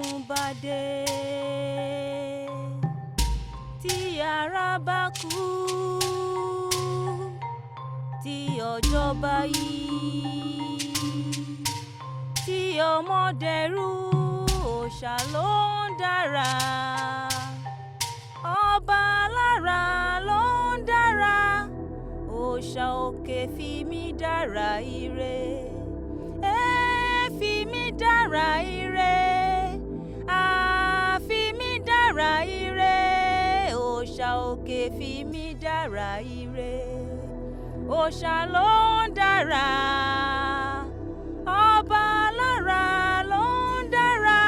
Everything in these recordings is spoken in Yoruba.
ogun bá dé tí ara bá kú tí ọjọ́ bá yí tí ọmọ dẹrú òòṣà ló ń dára ọba alára ló ń dára òòṣà òkè fi mí dára ire fi mí dára ire fi mí dára ire òòṣà òkè fi mí dára ire òòṣà ló ń dára ọba alára ló ń dára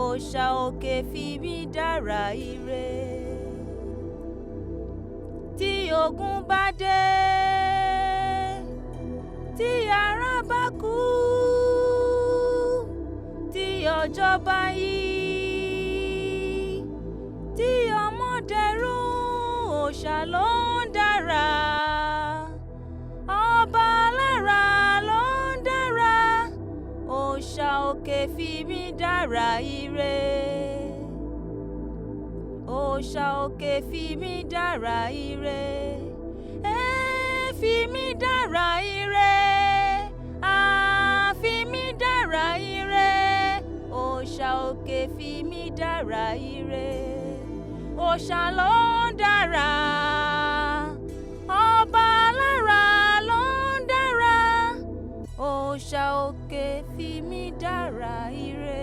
òòṣà òkè fi mí dára ire tí ogun bá dé tí ara bá kú tí ọjọ́ bá yí tí ọmọ dẹrú òòṣà ló ń dára ọba alára ló ń dára òòṣà òkè fi mí dára ire òòṣà òkè fi mí dára ire fi mí dára ire fi mí dára ire òòṣà òkè fi mí dára ire òòṣà ló ń dára ọba alára ló ń dára òòṣà òkè fi mí dára ire.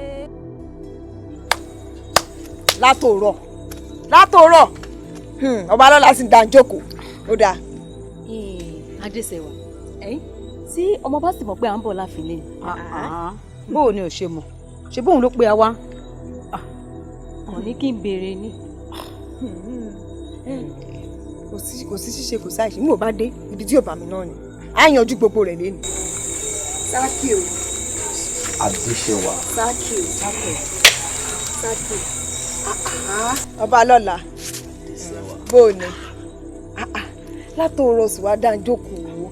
látòrọ̀ ọba lọ́la sì ń dá jókòó ó dáa. Adéṣẹwà tí ọmọ bá sì mọ̀ pé à ń bọ̀ láàfin lẹ́yìn. bóò ni ò ṣe mọ̀ ṣe bóun ló pe àwa. kàn ní kí n béèrè ni. kò sí ṣíṣe kò sáì ṣe mú ò bá dé ibi tí ò bá mi náà ni á yanjú gbogbo rẹ̀ lẹ́nu. sáàkì o. Adéṣẹwà. sáàkì o. ọba lọ́la bóò ni látòrọ̀ sì wá dá jókòó.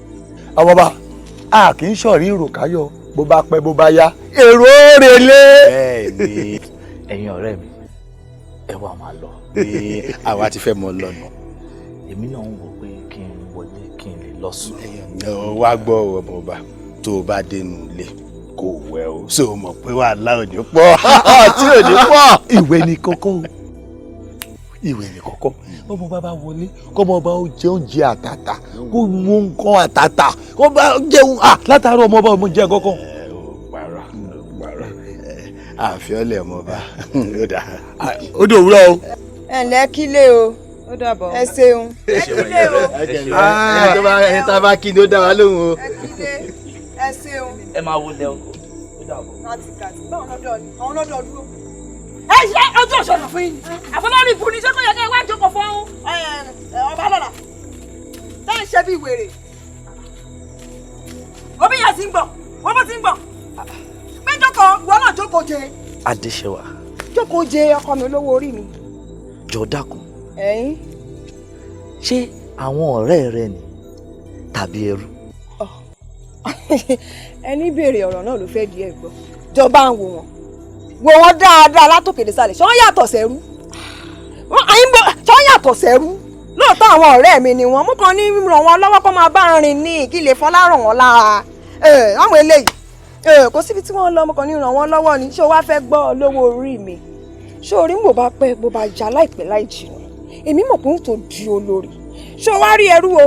ọmọba a kì í ṣọ̀rí ìròkáyọ̀ bó bá pẹ́ bó bá yá èrò òrèlé. bẹ́ẹ̀ni ẹ̀yin ọ̀rẹ́ mi ẹ wá máa lọ. àwa ti fẹ́ mọ lọ́nà. èmi náà ń wò pé kí n wọlé kí n lè lọ sùn. wá gbọ́ ọmọọba tó o bá dénú ilé kò wẹ̀ o ṣé o mọ̀ pé wàhálà ò ní pọ̀ tí ò ní pọ̀. ìwé ni kókó ìwé ni kókó ọmọ bàbá wọlé kọ́mọ bá ó jẹ oúnjẹ àtàtà kó mú nǹkan àtàtà kó bá jẹun látàárọ̀ ọmọ bá ọmọ jẹ kọ́kọ́. pààrọ̀ àfiọ́lẹ̀ ọmọọba ó dà. ó dòwúrọ̀ o. ẹ ǹlẹ́ kílé o ó dàbọ̀. ẹ ṣeun ẹ kílé o. ẹ tá a bá kí ni ó dá wa lóhùn o. ẹ kílé ẹ ṣeun. ẹ máa wọlé o. kàtìkàtì báwọn lọ́dọ̀ ni àwọn lọ́dọ̀ dúró. ẹ ṣe ojú òṣèlú fún yín àfọlọ́rí ibù ní sẹ́kọ̀ọ́ yẹn kí ẹ wá jókòó fún un. ọba lọ́la tẹ́ ń ṣe bí wèrè. omi yẹn ti ń gbọ̀ wọ́n bó ti ń gbọ̀. pé jókòó wọ́n náà jókòó jẹ. Adéṣẹwà. jókòó jẹ ọkọ mi olówó orí mi. jọ dákun. ẹ̀yin. ṣé àwọn ọ̀rẹ́ rẹ ni tàbí ẹrú. ẹni béèrè ọ̀rọ̀ náà ló fẹ́ di ẹ̀ gbọ́ jọba ń wò wọ́n dáadáa látòkè désàlẹ̀ ṣé wọ́n yàtọ̀ sẹ́rú ṣé wọ́n yàtọ̀ sẹ́rú lóòótọ́ àwọn ọ̀rẹ́ mi ni wọ́n mú kan ní ràn wọ́n lọ́wọ́ kó máa bá rìn ní kí lè fọlá ràn wọ́n lára àwọn eléyìí kò síbi tí wọ́n lọ mú kan ní ràn wọ́n lọ́wọ́ ni ṣé o wá fẹ́ gbọ́ olówó orí mi ṣé orí mo bá pẹ́ bó bá já láìpẹ́ láì jìnnà èmi mọ̀ pé ń tó di olórí ṣé o wá rí ẹrú o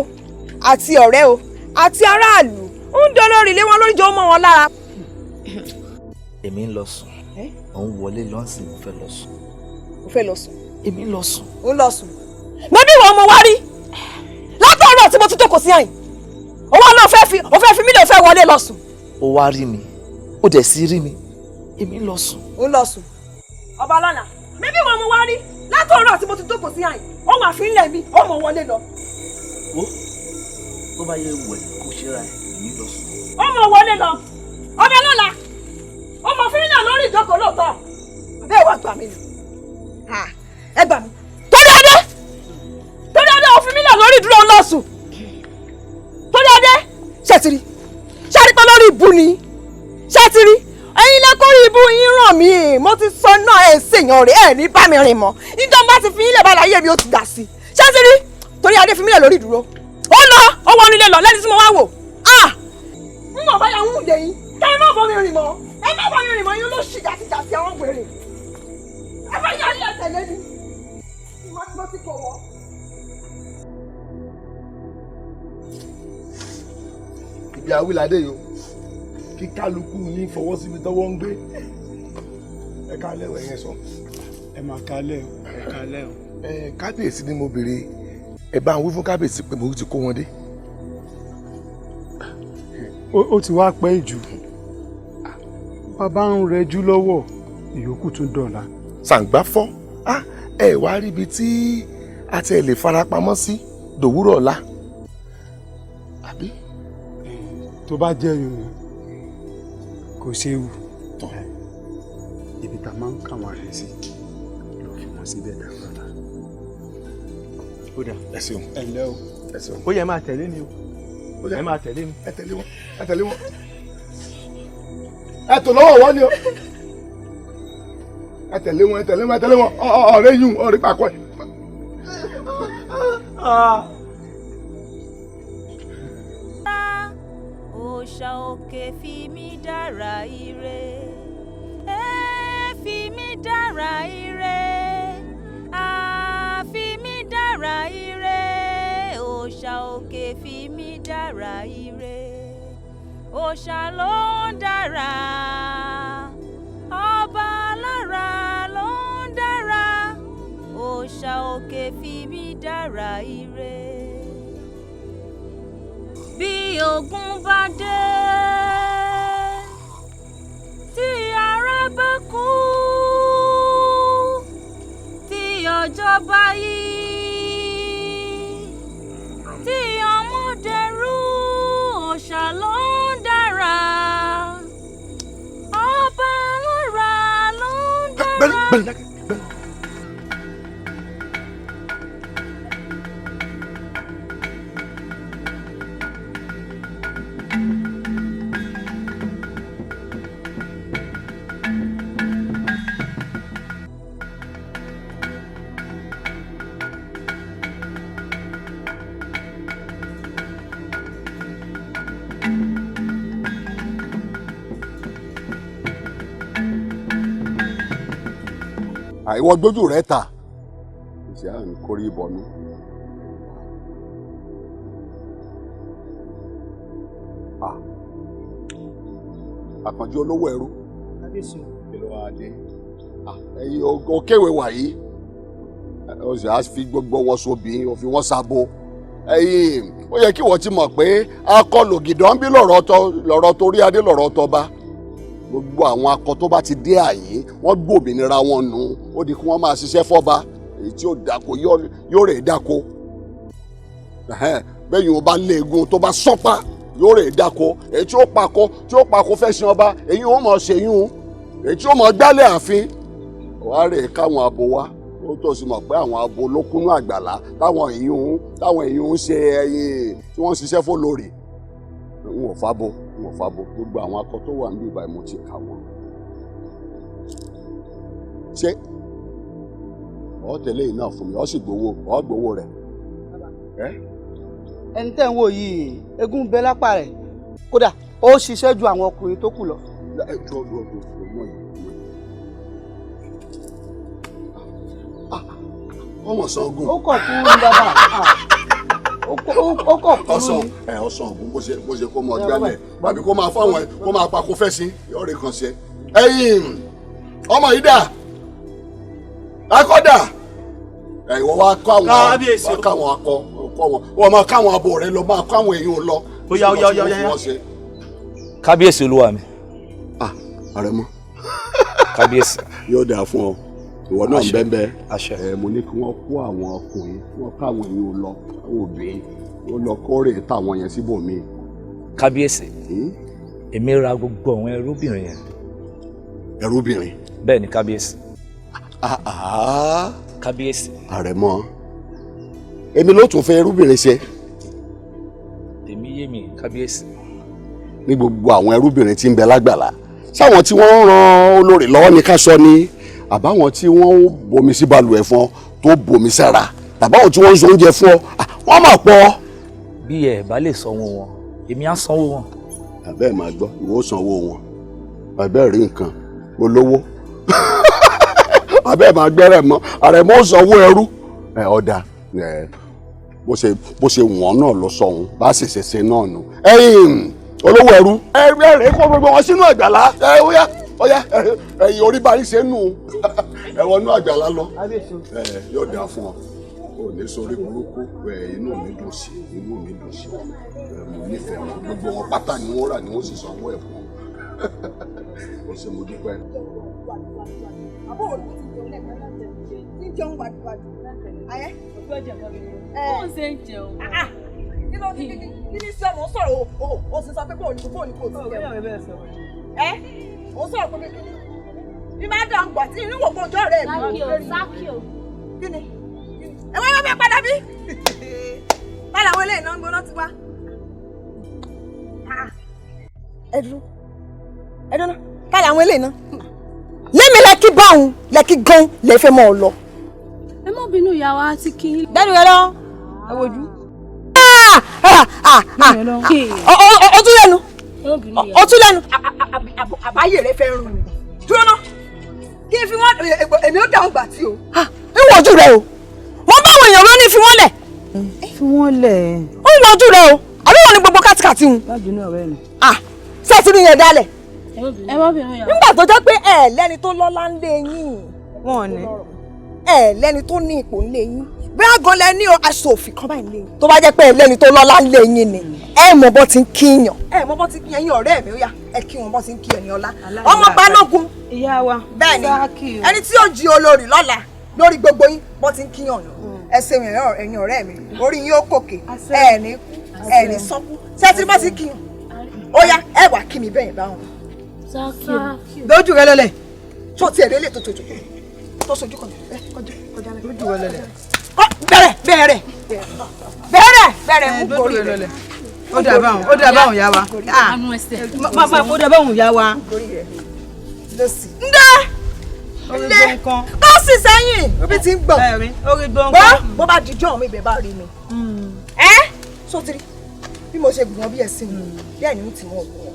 àti ọ̀rẹ́ o àti aráàlú ń dolórí lé wọn lórí jọ mọ́ wọn lára. èmi ń lọ sùn ò ń wọlé lọ́sìn mo fẹ́ lọ sùn. mo fẹ́ lọ sùn. èmi ń lọ sùn. ó lọ sùn. mẹ́bí ìwọ ọmọ wa rí látọ̀rọ̀ tí mo ti jókòó sí àyìn òun náà fẹ́ fi mí lè fẹ́ wọlé lọ sùn. ó wá rí mi ó dẹ̀ sí rí mi èmi ń lọ sùn. ó lọ sùn. ọba lọ́la mẹ́bí ìwọ ọmọ wa rí látọ̀rọ̀ tí mo ti jókòó sí àyìn ó wà fi ń lẹ̀ mí ó mọ̀ wọlé lọ. wo tó bá yẹ wẹ̀ kó ṣe ra èmi lọ sùn. ó mọ̀ wọlé lọ ọba lọ́la ó mọ̀ fún yín lórí ìjókòó lóòótọ́. bẹ́ẹ̀ wá gbà mí ni ẹ gbà mí. torí adé òfin mi lẹ̀ lórí ìdúró lọ́sùn torí adé. ṣètìrí ṣáàrí pé lórí ìbú ni ṣètìrí ẹ̀yin lẹ́kọ́rí ibú yín ràn mí mo ti sọ náà ẹ̀ ṣèyàn rẹ̀ ẹ̀ ní bá mi rìn mọ́ ìjọba ti fi ilẹ̀ báyìí ayé mi ó ti dà sí ṣé ti rí torí adé fi mílẹ̀ lórí ìdúró ó lọ ó wọnú ilé lọ lẹ́ni tí mo wá wò ń bọ̀ báyà ń wùdé yín kẹ́ ẹ má bọ́ mi rìn mọ́ ẹ má bọ́ mi rìn mọ́ yín ló ṣì jàtijàti àwọn wèrè ẹ bá yà á yẹ tẹ̀lé mi mo ti kọ̀ wọ́. ibi awíládé yìí o kí kálukú yín fọwọ́ síbi tọ́wọ́ ń gbé ẹ kálẹ̀ ọ̀ ẹ̀yẹn sọ. ẹ máa kálẹ̀ o ẹ kálẹ̀ o. kábíyèsí ni mo béèrè ẹ bá ń wí fún kábíyèsí pé mo ti kó wọn dé. ó ti wá pẹ́ jù bàbá ń rẹjú lọ́wọ́ ìyókù tún dọ̀la. ṣàǹgbá fọ́ ẹ wá rí ibi tí a ti lè farapamọ́ sí dòwúrọ̀ ọ̀la àbí. tó bá jẹ́ yòówù kò séwu ibi tá a máa ń kàwọn rẹ̀ sí lọ fi wọn síbẹ̀ dáadáa. ó dà ẹ ṣeun ẹ ǹlẹ́ o ẹ ṣeun. ó yẹ máa tẹ̀lé mi o ẹ máa tẹ̀lé mi. ẹ tẹ̀lé wọn ẹ tẹ̀lé wọn ẹ tò lọ́wọ́ wọn ni o ẹ tẹ̀lé wọn ẹ tẹ̀lé wọn ẹ tẹ̀lé wọn ọ̀rẹ́ yìí ọ̀rẹ́ pàkọ́ ẹ̀. òòṣà òkè fi mí dára ire fi mí dára ire fi mí dára ire òòṣà òkè fi mí dára ire òòṣà ló ń dára ọba lára ló ń dára òòṣà òkè fi mí dára ire. Bí ogun bá dé tí ara bá kú tí ọjọ́ bá yí tí ọmọ dẹrú òòṣà ló ń dára ọba lára ló ń dára. àìwọ gbójú rẹ ta ìṣe à ń kórí ìbọnú. àkànjú olówó ẹrú kí ló wáá dé ẹ̀yin òkèwé wàyí ó sì á fi gbogbo wọn sobìn ó fi wọn sabo ẹ̀yin ó yẹ kí wọ́n ti mọ̀ pé akọlògìdán bí lọ́rọ̀ torí adé lọ́rọ̀ tọba gbogbo àwọn akọ tó bá ti dé àyín wọ́n gbòmìnira wọn nù ó di kí wọ́n máa ṣiṣẹ́ fọ́ba èyí tí ó dáko yóò rè dáko bẹ́ẹ̀ yóò bá léegun tó bá sọ́pá yóò rè dáko èyí tí ó pakọ fẹ́ sin ọba èyí ó mọ̀ ṣèyún èyí tí ó mọ̀ gbálẹ̀ ààfin wàá rè káwọn abo wá ó tó sì mọ̀ pé àwọn abo ló kúnú àgbàlá táwọn èyí ń ṣe ẹyin tí wọ́n ń ṣiṣẹ́ fólórì n ò fábọ gbogbo àwọn akọ tó wà níbi ìbáyìí mo ti kà wọ́n. ṣé ọ tẹ̀lé yìí náà fún mi ọ sì gbowó rẹ̀. ẹni tẹ́ ń wò yìí egun bẹ lápá rẹ̀ kódà ó ṣiṣẹ́ ju àwọn ọkùnrin tó kù lọ. ọmọ sàn ogun. ó kọ̀ fún bàbá ó kọ̀ fún mi. ọsàn ogun bó ṣe kó mọ gbálẹ̀ bàbí kó máa fáwọn kó máa pa kó fẹ́ sí ọ̀rẹ́ kan ṣe. ẹ̀yin ọmọ yìí dà akọ́dà ìwọ wa kọ́ àwọn akọ wọ́n máa káwọn abo rẹ lọ máa káwọn èèyàn lọ. ó yá. kábíyèsí olúwa mi. Àrẹ̀mọ. kábíyèsí. yóò dáa fún ọ ìwọ náà ń bẹ́ẹ̀ àṣẹ. mo ní kí wọ́n kó àwọn ọkùnrin wọ́n káwọn èèyàn lọ àwọn obìnrin wọ́n lọ kórè táwọn yẹn síbòmíì. kábíyèsí èmi ra gbogbo àwọn ẹrúbìnrin yẹn. ẹrúbìnrin. bẹ́ẹ̀ ni kábíyèsí. kábíyèsí. Àrẹ̀mọ èmi ló tún fẹ́ ẹrúbìnrin ṣe. èmi yé mi kábíyèsí. ní gbogbo àwọn ẹrúbìnrin tí ń bẹ lágbàlá sáwọn tí wọ́n ń ran olórí lọ́wọ́ ní ká sọ ni àbáwọn tí wọ́n bomi sí balùwẹ̀ fún ọ tó bomi sára tàbáwọn tí wọ́n ń so oúnjẹ fún ọ wọ́n máa pọ̀. bí ẹ bá lè sanwó wọn èmi á sanwó wọn. àbẹ́ẹ̀ máa gbọ́ ìwọ sanwó wọn àbẹ́ẹ̀ rí nǹkan olówó àbẹ́ẹ̀ máa gbẹ́rẹ̀ mọ́ àrẹ̀mọ́ sanwó ẹrú ọ̀dà bó ṣe wọ́n náà lọ sọ̀hún bá sì ṣẹṣẹ náà nù. olówó ẹrú ẹ̀rẹ̀ kó gbogbo wọn sínú àgbàlá ọ̀yá ẹ̀yìn orí bá yín ṣe nù ẹ̀wọ̀n nú àgbàlá lọ yóò dáa fún ọ ò ní sórí burúkú inú mi dùn sí mo nífẹ̀ẹ́ wọn gbogbo wọn pátá ni wọ́n rà ni wọ́n sì sanwó ẹ̀ fún ọ ṣe mo dúpẹ́. Ó ṣe ń jẹun. Kí ni sọ mo sọ̀rọ̀ o sì sọ pé kò ní kò tí jẹun. O sọ̀rọ̀ pé bí máa dà ń gbà tí inú wò kọjọ́ rẹ̀ mi. Sákìó. Kí ni? Ẹ wọ́n fẹ́ padà bí? Báyọ̀ àwọn eléyìí náà ń gbóná ti wá. Ẹ dúró náà báyọ̀ àwọn eléyìí náà. Lémi lẹ́kí báwọn lẹ́kí gan lè fẹ́ mọ́ ọ lọ. Ẹ má bínú ìyá wa ti kí. Bẹ́ẹ̀ni ẹ lọ. Ẹ wojú. Ojú lẹ́nu. Ojú lẹ́nu. Àbáyé rẹ fẹ́ rún mi. Dúró náà. Kí n fi wọ́n èmi ó dáhùn gbà tí o. Ń wojú rẹ o. Wọ́n bá àwọn èèyàn lọ ní fi wọ́n lẹ̀. Fi wọ́n lẹ̀. Ó ń wojú rẹ o. Àbí wọn ni gbogbo kátìkàtì ń. Má bínú ọ̀rẹ́ mi. Ṣé ẹ ti rí yẹn dálẹ̀? Ẹ má bínú ìyá wa. Nígbà tó jẹ́ pé ẹ lẹ́ni tó lọ́lá ń lé yín. Wọ́n ní. Ẹ lẹ́ni tó ní ipò ń lé yín. Bí àgọ́ lẹ ní aṣọ òfin kan báyìí lé yín. Tó bá jẹ́ pé ẹ lẹ́ni tó lọ́lá ń lé yín ni. Ẹ mọ̀ bọ́ ti ń kíyàn. Ẹ mọ̀ bọ́ ti ń kíyàn yín ọ̀rẹ́ mi ó yá. Ẹ kí wọn bọ́ ti ń kíyàn ní ọlá. Ọmọ Balógun. Ìyá wa. Bẹ́ẹ̀ni ẹni tí yóò jí olórí lọ́la lórí gbogbo yín bọ́ ti ń kíyàn lọ. Ẹ ṣe ẹ̀yin ọ̀rẹ́ mi orí yín ó kòkè ẹ̀ẹ̀ni sọ́kú ṣé ti bá ti kíyàn. Ó yá ẹ wá kí mi bẹ́ẹ̀ báwọn. Lójú rẹ lọlẹ̀. Tó ti ẹ̀rẹ́ lè tó sojú kan kọjá lẹ. Lójú rẹ lọlẹ̀. Bẹ̀rẹ̀ mú gorí rẹ̀. Ó dà báwọn yá wa. Ó dà báwọn yá wa. Ǹdẹ́ tó sì sẹ́yìn ibi tí ń gbọ̀n. Bó bá dijọ́ mi ibẹ̀ bá rí mi. Sotiri bí mo ṣe gùn wọn bí ẹ̀sìn mi bẹ́ẹ̀ ni mo ti mọ̀ ọ̀gbọ̀n.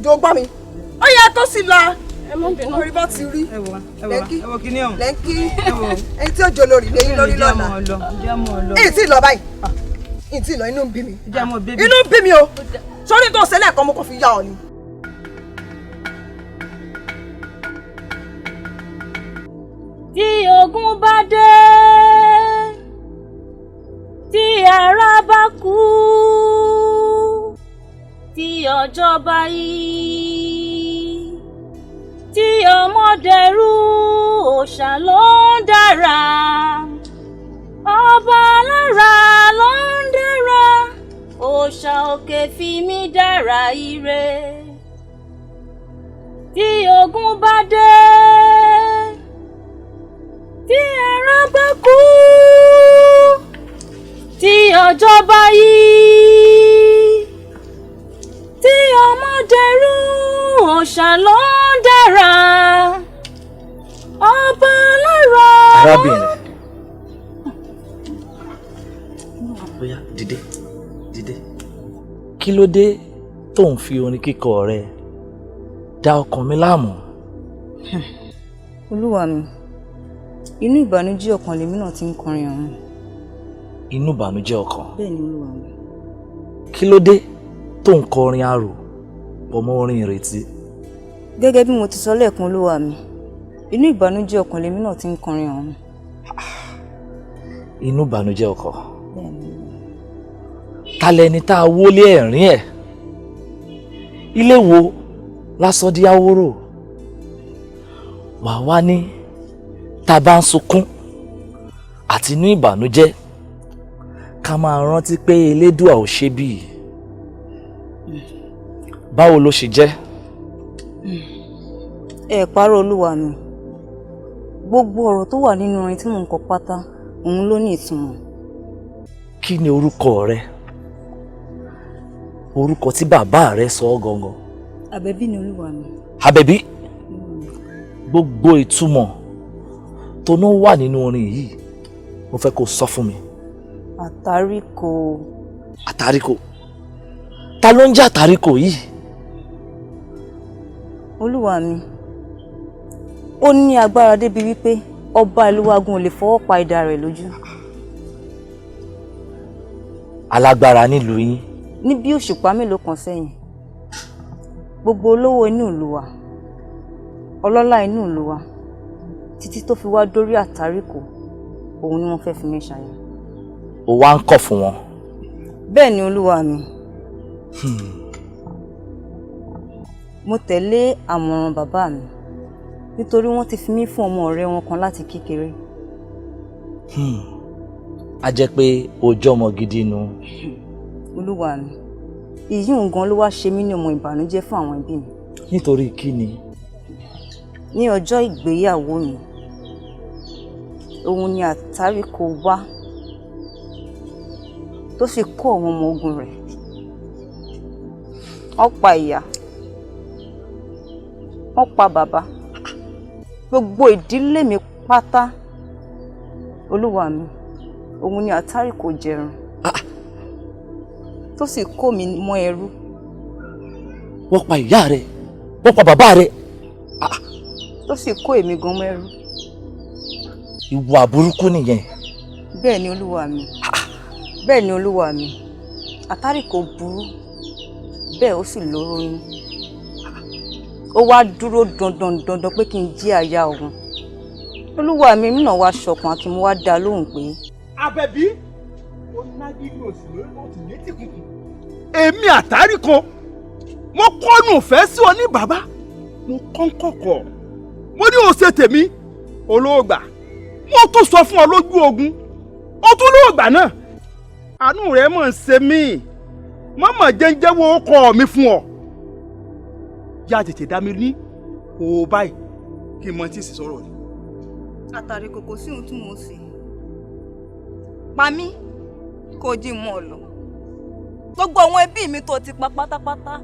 Ǹjọ́ gbọ́ mi ó yẹ tó sì lọ. Orí bá ti rí lẹ́ńkí ẹni tí ó jọ lórí lẹ́yìn lórí lọ́la. Èyí tí ì lọ báyìí èyí tí ì lọ inú ń bí mi inú ń bí mi o sórí tó ṣẹlẹ̀ kan mo kàn fi yá ọ ni. Tí ogun bá dé tí ara bá kú tí ọjọ́ bá yí tí ọmọdẹrú òòṣà ló ń dára ọba alára ló ń dára òòṣà òkè fi mí dára ire tí ogun bá dé tí ara bá kú tí ọjọ́ bá yí tí ọmọdẹrú òòṣà ló ń dára ọba alára. arábìnrin bóyá dìde kí ló dé tó ń fi orin kíkọ rẹ dá ọkàn mi láàmú. Olúwa mi inú ìbànújẹ́ ọkàn lèmi náà ti ń kọrin ọ̀hún. Inú ìbànújẹ́ ọkàn. Bẹ́ẹ̀ ni Olúwa mi. Kí ló dé tó ń kọrin arò ọmọ orin ìrètí. Gẹ́gẹ́ bí mo ti sọ lẹ́ẹ̀kan Olúwa mi inú ìbànújẹ́ ọkàn lèmi náà ti ń kọrin ọ̀hún. Inú ìbànújẹ́ ọkàn. Bẹ́ẹ̀ ni. Ta lẹni tá a wọlé ẹ̀rín ẹ̀ ilé wo lásán di àwòrò wàá wá ní tá a bá ń sunkún àti inú ìbànújẹ́ ká máa rántí pé elédùà ò ṣe bí. Báwo ló ṣe jẹ́? Ẹ parọ́ Olúwa mi gbogbo ọ̀rọ̀ tó wà nínú orin tí mò ń kọ pátá òun ló ní ìtumọ̀. Kí ni orúkọ rẹ? Orúkọ tí bàbá rẹ sọ ọ́ gangan. Àbẹ̀bí ni olúwa mi. Àbẹ̀bí, gbogbo ìtumọ̀ tó ná wà nínú orin yìí mo fẹ́ kó sọ fún mi. Àtàríkò. Àtàríkò? Ta ló ń jẹ́ àtàríkò yìí? Olúwa mi, ó ní agbára débi wípé ọba ìlú wa gan ò lè fọwọ́ pa idà rẹ̀ lójú. Alágbára nílùú yín? Ní bí òṣùpá mélòó kan sẹ́yìn, gbogbo olówó inú ìlú wa, ọlọ́lá inú ìlú wa, títí tó fi wá dórí àtàríkò, òun ni wọ́n fẹ́ fi mí ṣàyà. Ó wá ń kọ̀ fún wọn? Bẹ́ẹ̀ ni olúwa mi. Mo tẹ̀lé àmọ̀ràn bàbá mi nítorí wọ́n ti fi mí fún ọmọ ọ̀rẹ́ wọn kan láti kékeré. A jẹ́ pé ojú ọmọ gidi nu. Olúwa mi, ìyí nǹkan ló wá ṣe mí ní ọmọ ìbànújẹ́ fún àwọn ẹbí mi. Nítorí kí ni? Ní ọjọ́ ìgbéyàwó mi, òun ni àtàríkò wá tó sì kó àwọn ọmọ ogun rẹ̀. Wọ́n pa ìyá, wọ́n pa bàbá, gbogbo ìdílé mi pátá. Olúwa mi, òun ni àtàríkò jẹrun tó sì kó mi mọ́ ẹrú. Wọ́n pa ìyá rẹ̀, wọ́n pa bàbá rẹ̀, tó sì kó èmi gan mọ́ ẹrú. Ìwà burúkú nìyẹn. Bẹ́ẹ̀ ni olúwa mi, bẹ́ẹ̀ ni olúwa mi, àtàríkò burú, bẹ́ẹ̀ ó sì lóró yín. Ó wá dúró dandan pé kí n jí aya òun. Olúwa mi náà wá ṣọ̀kan àti mo wá dá lóhùn pé. Àbẹ̀bí, ó nági ní òsì lórí òtún létí kùkù. Èmi àtàríkò, mo kọ́nu ìfẹ́ sí ọ ní bàbá, mo kọ́ ń kọ̀kọ̀. Mo ní o ṣe tèmi, olóògbà. Mo tún sọ fún ọ lójú ogun, ó tún lóògbà náà. Àánú rẹ̀ mọ̀ ń ṣe mí, mọ́mọ́ jẹ́ńjẹ́ wo ọkọ mi fún ọ. Yá tètè dá mi ní òó báyìí kí n mọ tí ì sì sọ̀rọ̀ ni. Àtàríkò kò sí ohun tí mo ṣe. Pa mí kò jí mọ́ ọ lọ. Gbogbo àwọn ẹbí mi tó ti pa pátápátá,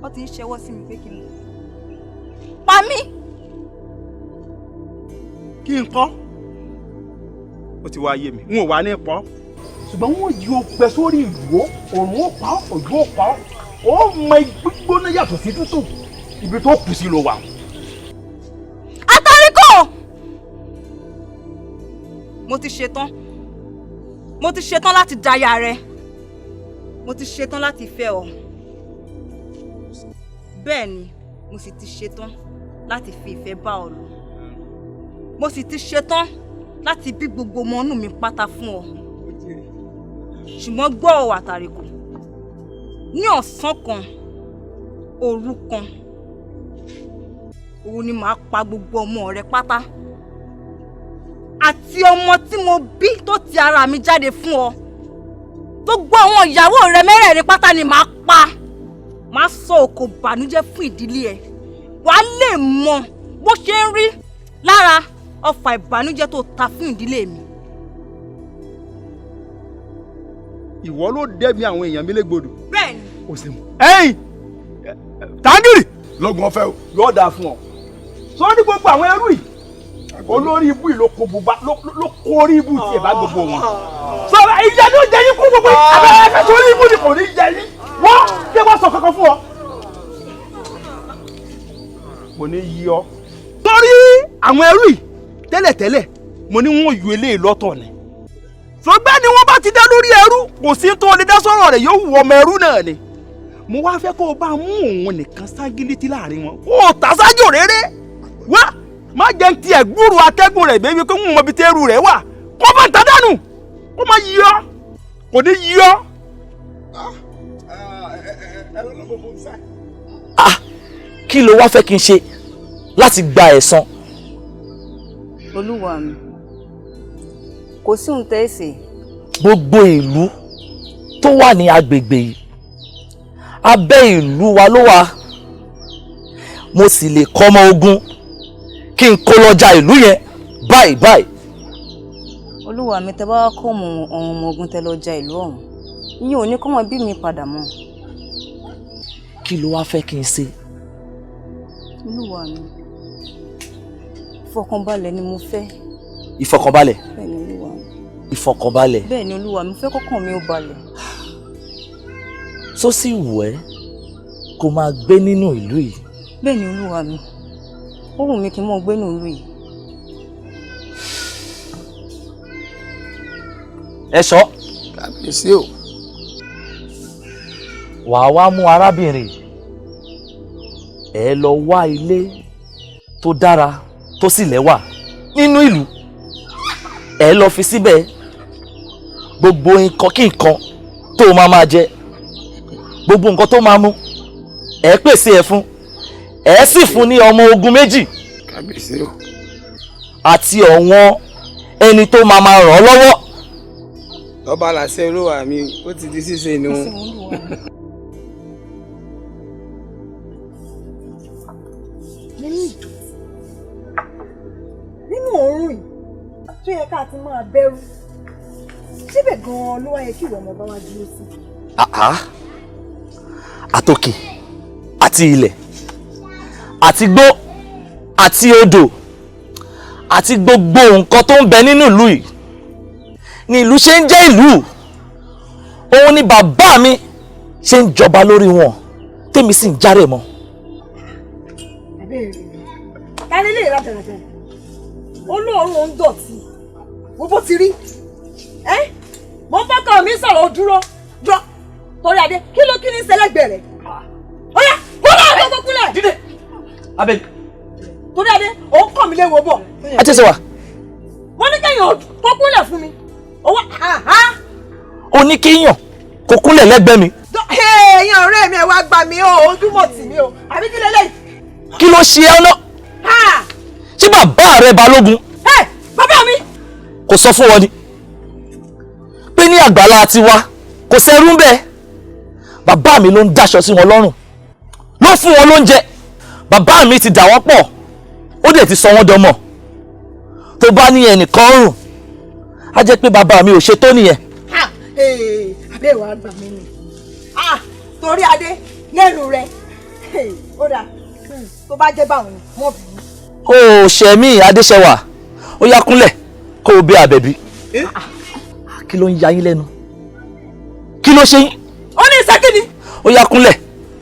wọ́n ti ń ṣẹ́wọ́ sí mi pé kí n mọ̀. Pa mí. Kí n kọ́? Ó ti wá yé mi, n ò wá ní pọ́. Ṣùgbọ́n wọ́n yí o pẹ́ sórí ìlú, òun ó pa ọ́, òjò ó pa ọ́. Ó mọ gbígbóná yàtọ̀ sí tútù, ibi tó kù sí ló wà. Àtàríkò! Mo ti ṣetán. Mo ti ṣetán láti daya rẹ. Mo ti ṣetán láti fẹ́ ọ. Bẹ́ẹ̀ ni, mo sì ti ṣetán láti fi ìfẹ́ bá ọ lò. Mo sì ti ṣetán láti bí gbogbo ọmọ inú mi pátá fún ọ. Ṣùgbọ́n gbọ́ ọ Àtàríkò. Ní ọ̀sán kan, òru kan, òun ni màá pa gbogbo ọmọ rẹ pátá. Àti ọmọ tí mo bí tó ti ara mi jáde fún ọ. Gbogbo àwọn ìyàwó rẹ mẹ́rẹ̀ẹ̀rin pátá ni màá pa. Màá sọ òkò bànújẹ́ fún ìdílé ẹ. Wàá lè mọ bó ṣe ń rí lára ọfà ìbànújẹ́ tó ta fún ìdílé mi. Ìwọ ló dẹ́mi àwọn èèyàn mi légbodò. Bẹ́ẹ̀ni. O ṣe mọ̀. Ẹ̀yin Tàǹgìrì. Lọ́gùn ọ̀fẹ́ o. Yóò dáa fún ọ. Sọ ní gbogbo àwọn ẹrú yìí. Olórí ibú yìí ló kó orí ibú tiẹ̀ bá gbogbo wọn. Sọ̀rọ̀ ìyá ni ó jẹ yín kú gbogbo yìí. Abẹ́rẹ́ fẹ́ sórí ibú ni kò ní jẹ yín. Wọ́n ṣé wọ́n sọ kankan fún ọ. Mo ní yí ọ. Torí àwọn ẹrú yìí tẹ́lẹ̀tẹ́lẹ̀ mo ní wọ́n yọ eléyìí lọ́tọ̀ ni. Ṣùgbọ́n ni wọ́n bá ti dá lórí ẹrú kò sí tó lè dá sọ̀rọ̀ rẹ̀ yóò wọ ọmọ ẹrú náà ni. Mo wá fẹ́ kó o bá mú òun nìkan ságilítí láàrin wọn. Kó o tà sájò rere. Wá má jẹ́ ń tiẹ̀ gbúrú atẹ́gùn rẹ̀ bẹ́ẹ̀ pé ń mọ ibi tẹ́rù rẹ̀ wà. Kó bá ń ta dànù. Kó má yí ọ. Kò ní yí ọ. Kí ló wá fẹ́ kí n ṣe láti gba ẹ̀san? Olúwa mi, kò sí ohun tẹ́ ẹ ṣe. Gbogbo ìlú tó wà ní agbègbè yìí, abẹ́ ìlú wa ló wà. Mo sì lè kọ́ ọmọ ogun kí n kó lọ́jà ìlú yẹn báyìí báyìí. Olúwa mi, tẹ́ bá wá kọ́ ọmọ ogun tẹ́ lọ ja ìlú ọ̀hún, ìyẹn ò ní kọ́ mọ bí mi padà mọ́. Kí kí ló wá fẹ́ kí n ṣe. Olúwa mi, ìfọkànbalẹ̀ ni mo fẹ́. Ìfọkànbalẹ̀. Bẹ́ẹ̀ni Olúwa mi. Ìfọkànbalẹ̀. Bẹ́ẹ̀ni Olúwa mi, fẹ́ kọ́kàn mi ó balẹ̀. Só sì wù ẹ́ kó máa gbé nínú ìlú yìí. Bẹ́ẹ̀ni Olúwa mi, ó wù mí kí n máa gbé nínú ìlú yìí. Ẹ̀ṣọ́. Kábíyèsí o. Wàá wá mú arábìnrin ẹ lọ wá ilé tó dára tó sì lẹ́wà nínú ìlú. Ẹ lọ fi síbẹ̀ gbogbo nǹkan kí nǹkan tó máa jẹ, gbogbo nǹkan tó máa mú, ẹ pèsè ẹ fún, ẹ sì fún ní ọmọ ogun 2. Kábíyèsí o. Àti ọ̀wọ́n ẹni tó máa ràn ọ́ lọ́wọ́. Ọba làṣẹ Olúwa mi, ó ti di ṣíṣe ni wọn. Nínú òórùn yìí tó yẹ ká ti máa bẹ̀rù, síbẹ̀ gan-an ló wá yẹ kí ìwọ ọmọ bá wá dúró sí. Àtòkè àti ilẹ̀ àti igbó àti odò àti gbogbo nǹkan tó ń bẹ nínú ìlú yìí ni ìlú ṣe ń jẹ́ ìlú. Òun ni bàbá mi ṣe ń jọba lórí wọn tèmi sì ń járẹ̀ mọ́. Ká lè lè rádaràdà olóòórùn ń dọ̀tí wo bó ti rí mo fọ́kàn mi sọ̀rọ̀ dúró jọ torí adé kí ní sẹlẹ̀gbẹ̀ rẹ̀ ọ̀yá kúlẹ̀ àdó kúlẹ̀ dídé abẹ́ torí adé òun kàn mí léwo bọ̀. ẹ ti ṣe wà. wọ́n ní kéèyàn kó kúlẹ̀ fún mi owó ó ní kéèyàn kó kúlẹ̀ lẹ́gbẹ̀ẹ́ mi. èèyàn ọ̀rẹ́ mi ẹ̀ wá gbà mí o ojúmọ̀ tì mí o àbí kí lélẹ́yìí. Kí ló ṣe ẹ́ náà? Ṣé bàbá rẹ Balógun? Bàbá mi. Kò sọ fún wọn ni pé ní àgbàlá tiwa kò sẹ́rú ń bẹ́ẹ̀. Bàbá mi ló ń dáṣọ sí wọn lọ́rùn, ló fún wọn lóúnjẹ. Bàbá mi ti dà wọ́n pọ̀, ó dẹ̀ ti sọ wọ́n dọmọ. Tó bá ní ẹnìkan rùn, á jẹ́ pé bàbá mi ò ṣe tó nìyẹn. Abẹ́ ìwà àgbà mi ni torí adé lẹ́nu rẹ̀ ó dà tó bá jẹ́ báwọn ni wọ́n bì í. Ó ṣẹ̀mí Adéṣẹwà, ó yá kúnlẹ̀ kó o bẹ Àbẹ̀bí. Kí ló ń ya yín lẹ́nu? Kí ló ṣe yín? Ó ní ìṣẹ́ kíni? Ó yá kúnlẹ̀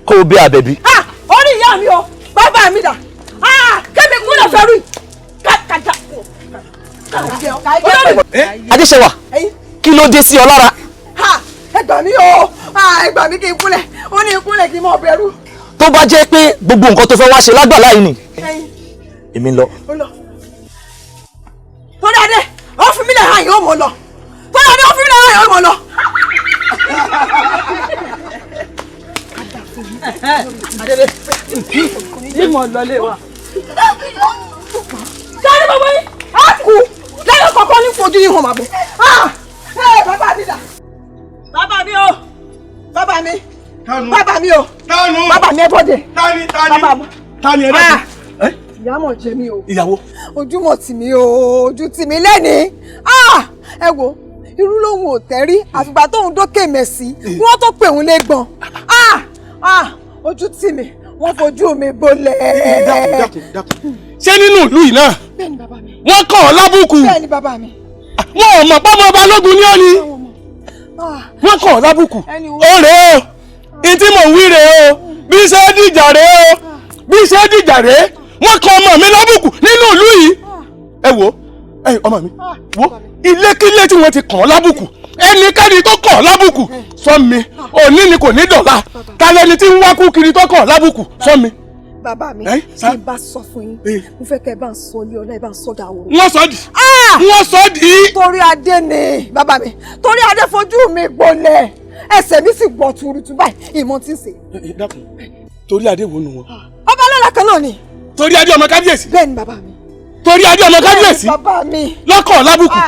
kó o bẹ Àbẹ̀bí. Ó ní ìyá mi o, bàbá mi dà. Kẹ́mi kúnlẹ̀ fẹ́rù yìí. Kàjà. Adéṣẹwà, kí ló dé sí ọ lára? Ẹ gbà mí o, ẹ gbà mí kí n kúnlẹ̀, ó ní kúnlẹ̀ kí n mọ̀ bẹ̀rù. Tó bá jẹ́ pé gbogbo nǹkan tó fẹ́ wá ṣe lágbàlá yìí ni èmi ń lọ. Torí adé ó fi mí lẹ̀ hàn yóò mọ̀ lọ. Torí adé ó fi mí lẹ̀ hàn yóò mọ̀ lọ. Adé yìí mọ̀ lọlé wa. Sáré bàbá yìí á kú lẹ́yìn kọ̀ọ̀kan ní fojú yìí hàn màbọ̀. Bàbá mi dà. Bàbá mi o. Bàbá mi. Bàbá mi o. Bàbá mi ẹ bọ́dẹ̀. Tani ẹ dẹ́kun. Ìyá mọ̀ jẹ mi o. Ìyàwó. Ojúmọ̀ tì mí o, ojú tì mí lẹ́ni. Ẹ wo irú lòun ò tẹ́rí àfìgbà tóun dókè mẹ̀sí wọ́n tó pè òun légbọ̀n. Ojú tì mí wọ́n fojú mi bolẹ̀. Dákun. Ṣé nínú ìlú yìí náà? Bẹ́ẹ̀ni bàbá mi. Wọ́n kàn ọ́ lábùkù. Bẹ́ẹ̀ni bàbá mi. Wọ́n ò mọ̀ pọ́mọ Balógun ní ọ́ ni. Wọ́n kàn ọ́ lábùkù. Ó rèé o, ìtí mò ń wí rèé o, bí iṣẹ́ dìjà rèé o, bí iṣẹ́ dìjà rèé. Wọ́n kàn ọmọ mi lábùkù nínú ìlú yìí. Ẹ wo ọmọ mi wo ilékílé tí wọ́n ti kàn ọ́ lábùkù ẹnikẹ́ni tó kàn ọ́ lábùkù sọ mi òní ni kò ní dọ̀la ta lẹni tí ń wákú kiri tó kàn ọ́ lábùkù sọ mi. Bàbá mi tí n bá sọ fún yín mo fẹ́ kẹ́ ẹ bá ń sọ ilé ọlá ẹ bá ń sọ dàwọ̀. wọ́n sọ di wọ́n sọ di. Torí adé ni bàbá mi torí adé fojú mi gbolẹ̀ ẹsẹ̀ mi sì gbọ́ tuurutu báyìí ìmọ̀ tí ń ṣe. Torí adé wo nu wọn. Ọba lọ́la kan náà ni. Torí adé ọmọ kábíyèsí. Bẹ́ẹ̀ni bàbá mi. Torí adé ọmọ kábíyèsí. Bàbá mi. Lọ́kàn lábùkù.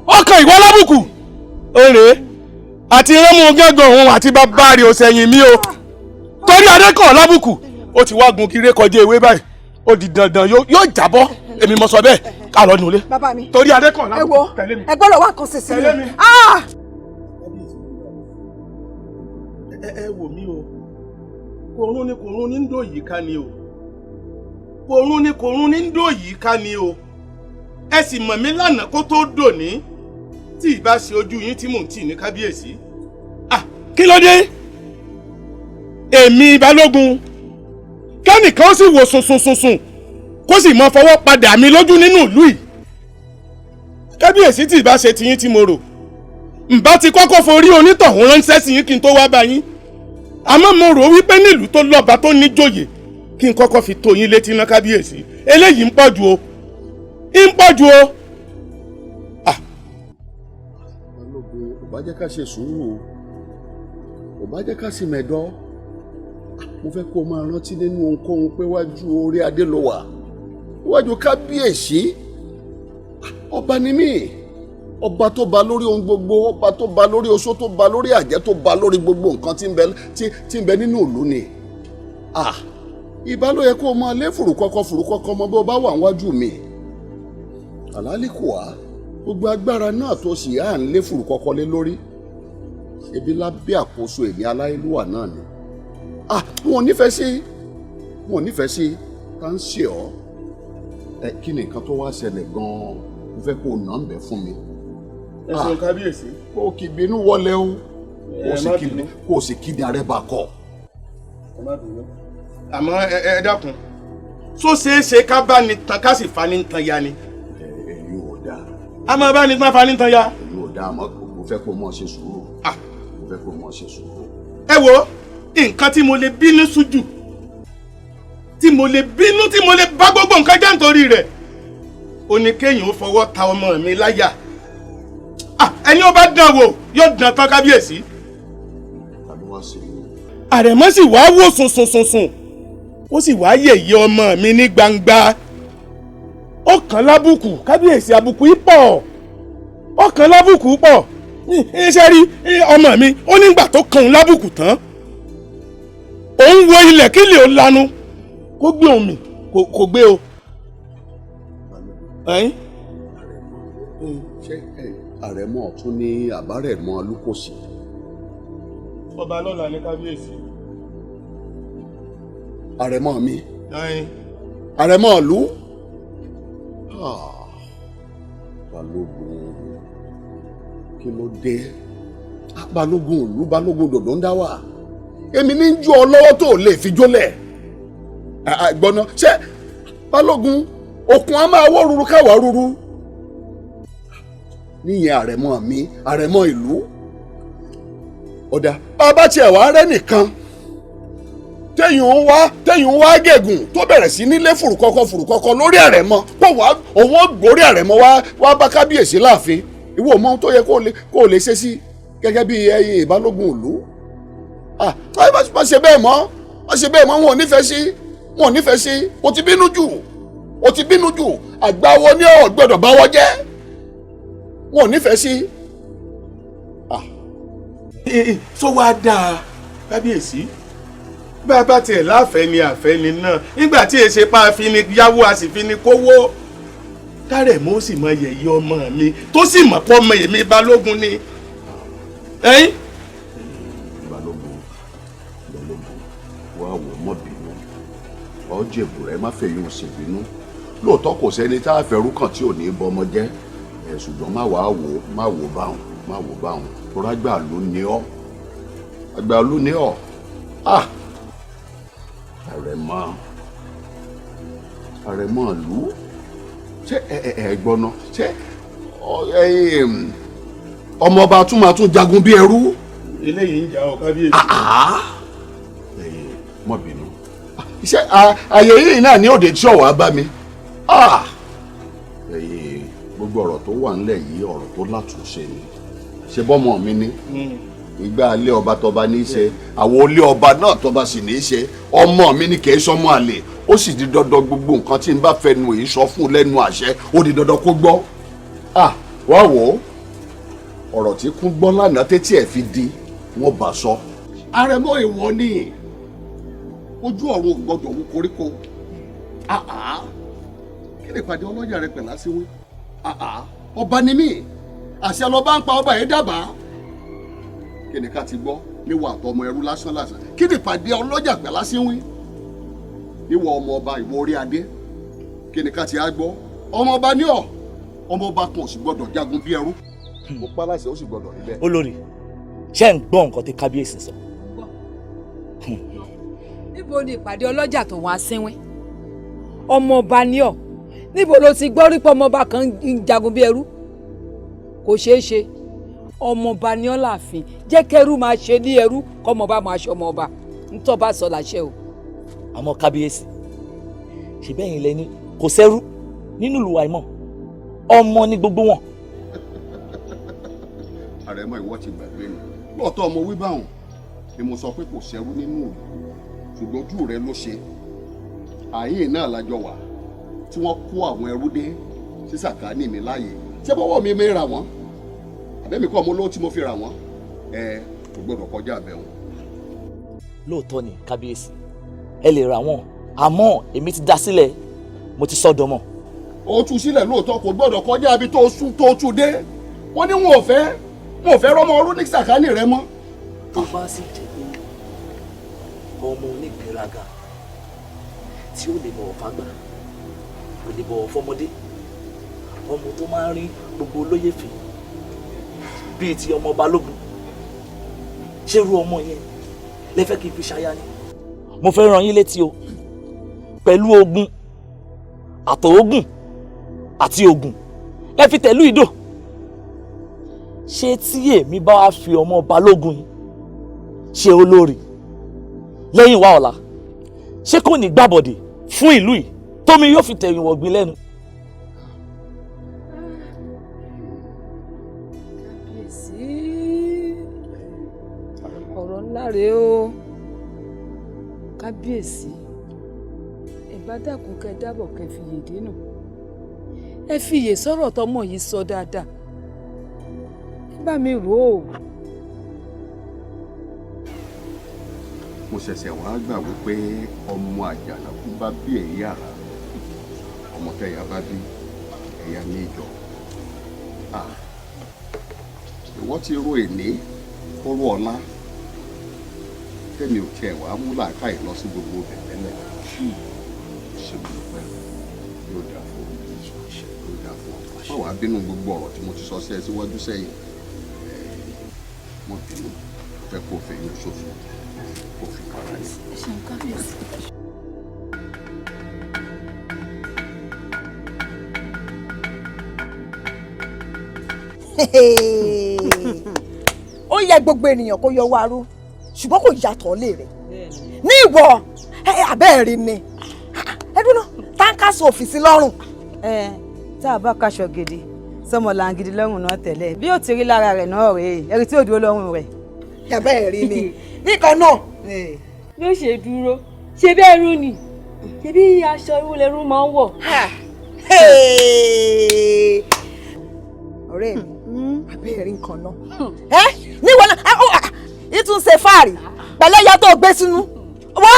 Ọkàn ìwọ lábùkù. Òrè àti rẹ́mú gángan òun àti bàbá rẹ̀ òsèyìn mi o. Torí adé kàn lábùkù. Ó ti wá gun kiri kọjá ewé báyìí. Ó di dandan yóò jábọ́. Èmi mo sọ bẹ́ẹ̀ ká lọ nulẹ̀. Bàbá mi. Torí adé kàn lábùkù. Tẹ̀lé mi. Ẹ gbọ́dọ̀ wá kan ṣe sí mi. Ẹ wò mí o. Kòrún ni kòrún ní ń dò yìí ká ni o. Kòrún ni kòrún ní ń dò yìí ká ni o. Ẹ sì mọ̀ mí lánàá kó tó dòní tí ì bá ṣe ojú yín tí mò ń tì ní kábíyèsí. Kí ló dé? Èmi Balógun kẹ́nìkan ó sì wò sùnsùnsùnsùn kó sì mọ fọwọ́ padà mi lójú nínú ìlú yìí. Kábíyèsí tí ì bá ṣe tiyín tí mo rò ǹbá ti kọ́kọ́ forí onítọ̀hún ránṣẹ́ sí yín kí n tó wá bá yín. Àmọ́ mo rò wípé nílùú tó lọ́ba tó níjòyè kí n kọ́kọ́ fi tó yín létí ná kábíyèsí. Eléyìí ń pọ̀ jù o. ń pọ̀ jù o. Balógun ò bá jẹ́ ká ṣe sùúrù ò bá jẹ́ ká sì mẹ̀dọ́. Mo fẹ́ kó o máa rántí nínú ohunkóhun pé wájú orí adé ló wà. Wájú kábíyèsí ọba ni mí. Ọba tó ba lórí ohun gbogbo, ọba tó ba lórí oṣó, tó ba lórí àjẹ́, tó ba lórí gbogbo nǹkan tí ń bẹ nínú ìlú ni. Ìbá ló yẹ kó o máa lé fùrùkọ́kọ́ mọ bó bá wà níwájú mi. Àlálìkùá gbogbo agbára náà tó sì á ń lé fùrùkọ́kọ́ lé lórí. Ebi lábẹ́ àkóso èmi aláìlúwà náà ni. Wọn ò nífẹ̀ẹ́ sí tá ń ṣe ọ́. Kí ni nǹkan tó wá ṣẹlẹ̀ gan-an? Mo fẹ́ kó o nà ń bẹ̀ fún mi. Ẹ ṣeun kábíyèsí. Kó o kì í bínú wọlé o. Kó o sì kí ni arẹ́ bá kọ. Àmọ́ ẹ dákun tó ṣeé ṣe ká bá ní tan ká sì fa ní tan ya ni. Èyí ò dáa. A máa bá ní tan fa ní tan ya. Èyí ò dáa àmọ́ mo fẹ́ kó o mọ̀ ṣe sùúrù. Mo fẹ́ kó o mọ̀ ṣe sùúrù. Ẹ wo nǹkan tí mo lè bínú sójú tí mo lè bá gbogbo nǹkan jẹ́ nítorí rẹ̀ ó ní kéèyàn ó fọwọ́ ta ọmọ mi láyà. Ẹni ó bá dán wò yóò dán tán kábíyèsí. Àrẹ̀mọ sì wá wò sùnsùnsùnsùn ó sì wá yẹ̀yẹ́ ọmọ mi ní gbangba. Ó kàn lábùkù kábíyèsí, àbùkù yìí pọ̀. Ó kàn lábùkù pọ̀. Ṣé rí ọmọ mi ó nígbà tó kàn lábùkù tán òun wo ilẹ̀ kí lè ó lanu kó gbé omi kò gbé o. Ṣé àrẹ̀mọ tún ní àbárẹ̀mọ lúkòsì? Ọba lọ́la ní kábíyèsí. Àrẹ̀mọ mi. Àrẹ̀mọ ìlú. Balógun kí ló dé? Balógun ìlú, balógun dòdò ń dá wà. Èmi ní jó ọ lọ́wọ́ tó lè fi jólẹ̀. Gbọ́nà ṣé Balógun òkun á máa wọ́ ruru káwá ruru. Níyẹn àrẹ̀mọ mi, àrẹ̀mọ ìlú. Ọ̀dà bàbá tiẹ̀ wá rẹ́ nìkan téyùn wá gègùn tó bẹ̀rẹ̀ sí nílé fùrùkọ́kọ́ lórí àrẹ̀mọ pé òun ó gbórí àrẹ̀mọ wá bá kábíyèsí láàfin. Ìwọ mọ ohun tó yẹ kó o lè ṣe sí gẹ́gẹ́ bí ẹyẹ Balógun ìlú. Má ṣe bẹ́ẹ̀ mọ́ wọn ò nífẹ̀ẹ́ sí o ti bínú jù àgbáwo ní ọ̀ gbọ́dọ̀ báwọ́ jẹ́ wọn ò nífẹ̀ẹ́ sí. Tó wá dáa kábíyèsí bá a bá tiẹ̀ láàfẹ́ ni àfẹ́ni náà nígbà tí èsè pa àfini yáwó a sì fi ni kówó kárẹ̀mọ́ ó sì mọ yẹ̀yẹ́ ọmọ mi tó sì mọ̀ pọ́ ọmọ èmi Balógun ni. Balógun wá wò mọ́ bínú ọ jẹ̀bù rẹ má fẹ́ yóò ṣe bínú lóòótọ́ kò sẹ́ni tá a fẹ́rú kàn tí ò ní bọ́mọ jẹ́ ṣùgbọ́n má wò báwọn tó rágbà ló ní ọ́ àrẹ̀mọ ìlú ṣé ẹ̀gbọ́nà ṣé ọmọọba tún máa tún jagun bí ẹrú. Eléyìí ń jà ọ kábíyèsí. Mọ bínú iṣẹ́ àyè yìí náà ní òde tí ọ̀wá bá mi. Gbogbo ọ̀rọ̀ tó wà nílẹ̀ yìí ọ̀rọ̀ tó látúnṣe ni ṣe bọ́mọ mi ní ìgbà ilé ọba tọba ní í ṣe àwọn ilé ọba náà tọba sì ní í ṣe ọmọ mi ní kì í sọmọ àlè ó sì di dandan gbogbo nǹkan tí n bá fẹnu èyí sọ fún lẹ́nu àṣẹ ó di dandan kó gbọ́. Wá wò ó ọ̀rọ̀ tí kún gbọ́ lánàá tẹ́tí ẹ̀ fi di wọ́n bá sọ. Àrẹ̀mọ ìwọ ni ojú ọ̀run gbọ́dọ̀ wú koríko kí lè pàdé ọlọ́jà rẹ pẹ̀lá síwé ọba ni mí àṣẹ lọ́ba ń pa ọba yẹn dábàá kí ni ká ti gbọ́ níwọ̀ àtọmọ ẹrú lásán lásán kí ni ìpàdé ọlọ́jà pẹ̀ lásìwí níwọ̀ ọmọ ọba ìwọ orí adé kí ni ká ti á gbọ́ ọmọ ọba ní ọ̀ ọmọ ọba kan ò sì gbọ́dọ̀ jagun bí ẹrú mo pa láṣẹ ó sì gbọ́dọ̀ rí bẹ́ẹ̀. olórí ṣé ń gbọ́ nǹkan tí kábíyèsí sọ. níbo ni ìpàdé ọlọ́jà tó wá sínwín ọmọ ọba ní ọ̀ níbo ló ti gbọ́ rí pé ọmọ ọba kan ń jagun bí ẹrú kò ṣeé ṣe ọmọ ọba ní ọ̀ láàfin jẹ́ kẹ́rú máa ṣe ní ẹrú kọ́mọ ọba máa ṣe ọmọ ọba ntọ́ bá sọ làṣẹ o. àmọ́ kábíyèsí ṣe bẹ́ẹ̀ yín lẹ́ni kò sẹ́rú nínú ìlú wa ìmọ̀ ọmọ ní gbogbo wọn. àrẹ̀mọ ìwọ ti gbàgbé ni lóòótọ́ ọmọ wí báwọn ni mo sọ pé kò sẹ́rú nínú òòlù ṣùgbọ́n ojú rẹ ló ṣe àyìn náà lájọ wà tí wọ́n kó àwọn ẹrú dé sí sàkáání mi láàyè ṣé bọ́wọ́ mi ra wọ́n àbẹ́mi kọ́ ọmọ olówó tí mo fi ra wọ́n kò gbọ́dọ̀ kọjá abẹ́ wọn. lóòótọ́ ni kábíyèsí ẹ lè ra wọn àmọ́ èmi ti dá sílẹ̀ mo ti sọ́dọ̀ mọ́. ó tú sílẹ̀ lóòótọ́ kò gbọ́dọ̀ kọjá ibi tó tú dé wọ́n ní wọn ò fẹ́ rọ́mọ ọrú ní sàkáání rẹ mọ́. tó bá sì jẹ́ ọmọ onígbéraga tí ó lè bọ̀wọ̀ fágbà kò lè bọ̀wọ̀ fọmọdé ọmọ tó máa ń rí gbogbo olóyè fè bíi ti ọmọ balógun ṣerú ọmọ yẹn lẹ́fẹ́ kí n fi ṣáyá ni. mo fẹ́ rán yín létí o pẹ̀lú ogun àtòógùn àti ogun ẹ fi tẹ̀lú ìdò ṣé tí èmi bá wá fi ọmọ balógun yìí ṣe olórí lẹ́yìn wá ọ̀la ṣé kò ní gbàbọ̀dè fún ìlú yìí tómi yóò fi tẹ̀yìn wọ̀gbìn lẹ́nu. kábíyèsí ọ̀rọ̀ ńlá rèé o kábíyèsí ẹ bá dákun kẹ́ dábọ̀ kẹ́ fi yè dénú ẹ fi yè sọ̀rọ̀ tọmọ yìí sọ dáadáa ẹ bá mi rò ó. mo ṣẹ̀ṣẹ̀ wá gbà wípé ọmọ àjànàkú bá bí èyí àrà ọmọ tẹ̀yà bá bí ẹ̀yà ní ìjọ. ìwọ ti ro èní ó ro ọ̀la tẹ̀mí ò tiẹ̀ wá mú làákàyè lọ sí gbogbo bẹ̀tẹ́lẹ̀ ṣe mo dúpẹ́ yóò dà fún yóò dà fún ọ. má wàá bínú gbogbo ọ̀rọ̀ tí mo ti sọ sí ẹ síwájú sẹ́yìn mo bínú fẹ́ kó o fẹ́ yín ṣòfò. ó yẹ gbogbo ènìyàn kó yọ wárú ṣùgbọ́n kò yàtọ̀ lé rẹ̀ ní ìwọ abẹ́ẹ̀rí ni ẹdúná táǹkàṣù òfìsí lọ́rùn. tá a bá kaṣọ gidi sọmọ làǹgìdì lọ́rùn náà tẹ́lẹ̀ bí ó ti rí lára rẹ̀ náà rèé ẹ̀rí tí ò dúró lọ́rùn rẹ̀. abẹ́ẹ̀rí ni nìkan náà. bí ó ṣe dúró ṣe bẹ́ẹ̀ rú ni ṣe bí aṣọ irú lẹ́rú máa ń wọ̀. ọ̀rẹ́ mi abẹ́ẹ̀rí nǹkan náà níwọ náà ìtún ṣe fáàrí pẹ̀lẹ́ ìyá tó gbé sínú wá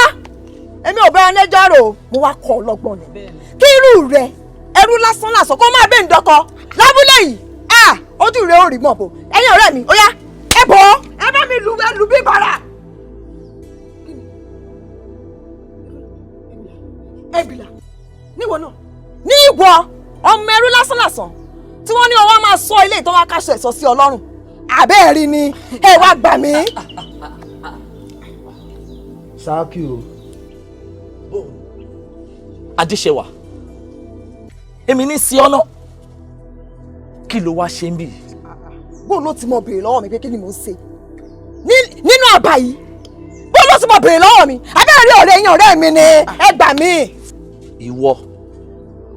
èmi ò bá ẹnẹ́jọ́ rò mo wá kọ́ ọlọ́gbọ́n ni kí irú rẹ ẹrú lásán lásán kó má bẹ́ẹ̀ ń dọkọ lábúlé yìí ojú rẹ ò rí mọ̀ bò ẹ̀yin ọ̀rẹ́ mi ó yá ẹ bọ̀ ẹ bá mi lù bí bàrà. ẹbìlà níwọ náà ní ìwọ ọmọ ẹrú lásánlàsàn tí wọ́n ní ọwọ́ máa sọ ilé ìtàn wá káṣọ ẹ̀sọ́ sí ọlọ́run àbẹ́ẹ̀rí ni ẹ wá gbà mí. ṣáàkì o. adéṣẹwà èmi ní sí ọ̀nà kí ló wá ṣe ń bì. bóun ló ti mọ béèrè lọ́wọ́ mi pé kí ni mò ń ṣe nínú àbá yìí bóun ló ti mọ béèrè lọ́wọ́ mi abẹ́ẹ̀rí ọ̀rẹ́ yín ọ̀rẹ́ mi ni ẹ gbà mí. ìwọ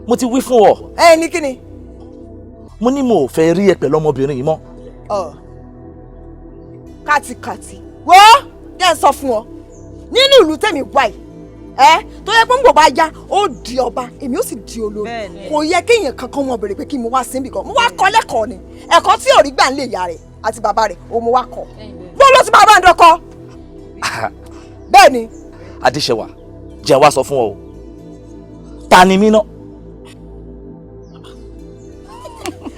mo ti wí fún ọ. ẹ ní kí ni. mo ní mo ò fẹ́ rí ẹ pẹ̀lú ọmọbìnrin yìí mọ́. kàtìkàtì wo yẹn sọ fún ọ nínú ìlú tèmi wá yìí tó yẹ pé ń bò bá yá ó di ọba èmi ó sì di olórí kò yẹ kéèyàn kankan wọn béèrè pé kí mo wá sí ibìkan mo wá kọ́ lẹ́kọ̀ọ́ ni ẹ̀kọ́ tí ò rí gbà ń lè ya rẹ̀ àti bàbá rẹ̀ ó mo wá kọ́ bó ló ti máa bá ń dọkọ. bẹ́ẹ̀ ni. adéṣẹwà jẹ́ wá sọ fún ọ o ta ni mí náà.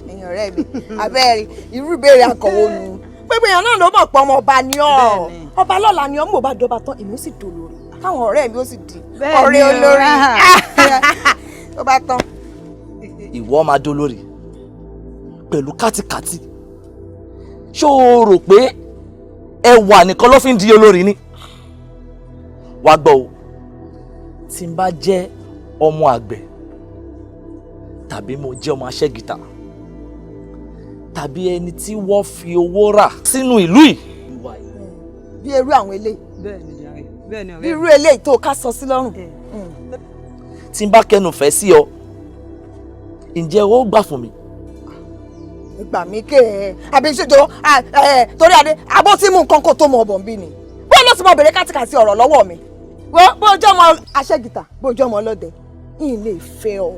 ẹ̀yin ọ̀rẹ́ mi abẹ́rẹ́ irú ìbéèrè akọ̀wé nu gbogbo èèyàn náà ló mọ̀ pé ọmọ ọba ni ọ́ ọba lọ́la ni ọ́ mò bá dọba tán èmi ó sì dolórí káwọn ọ̀rẹ́ mi ó sì di ọ̀rẹ́ olórí ó bá tán. ìwọ máa dolórí pẹ̀lú kátikàti ṣó o rò pé ẹwà nìkan ló fi ń di olórí ni wá gbọ́ o tí n bá jẹ́ ọmọ àgbẹ̀ tàbí mo jẹ́ ọmọ aṣẹ́gìtà tàbí ẹni tí wọ́n fi owó rà sínú ìlú yìí. bí irú àwọn eléyìí bí irú eléyìí tó ká sọ sí lọ́rùn. tí n bá kẹnu fẹ́ sí ọ ǹjẹ́ o gbà fún mi. ìgbà mi ké ẹ àbí ṣèjọ torí adé abó tí mú nǹkan kó tó mọ ọbọ̀ nbí ni bó ló ti mọ bèrè kátìkàtì ọ̀rọ̀ lọ́wọ́ mi bó jẹ́ ọmọ aṣẹ́gìtà bó jẹ́ ọmọ ọlọ́dẹ ìyìn lè fẹ́ ọ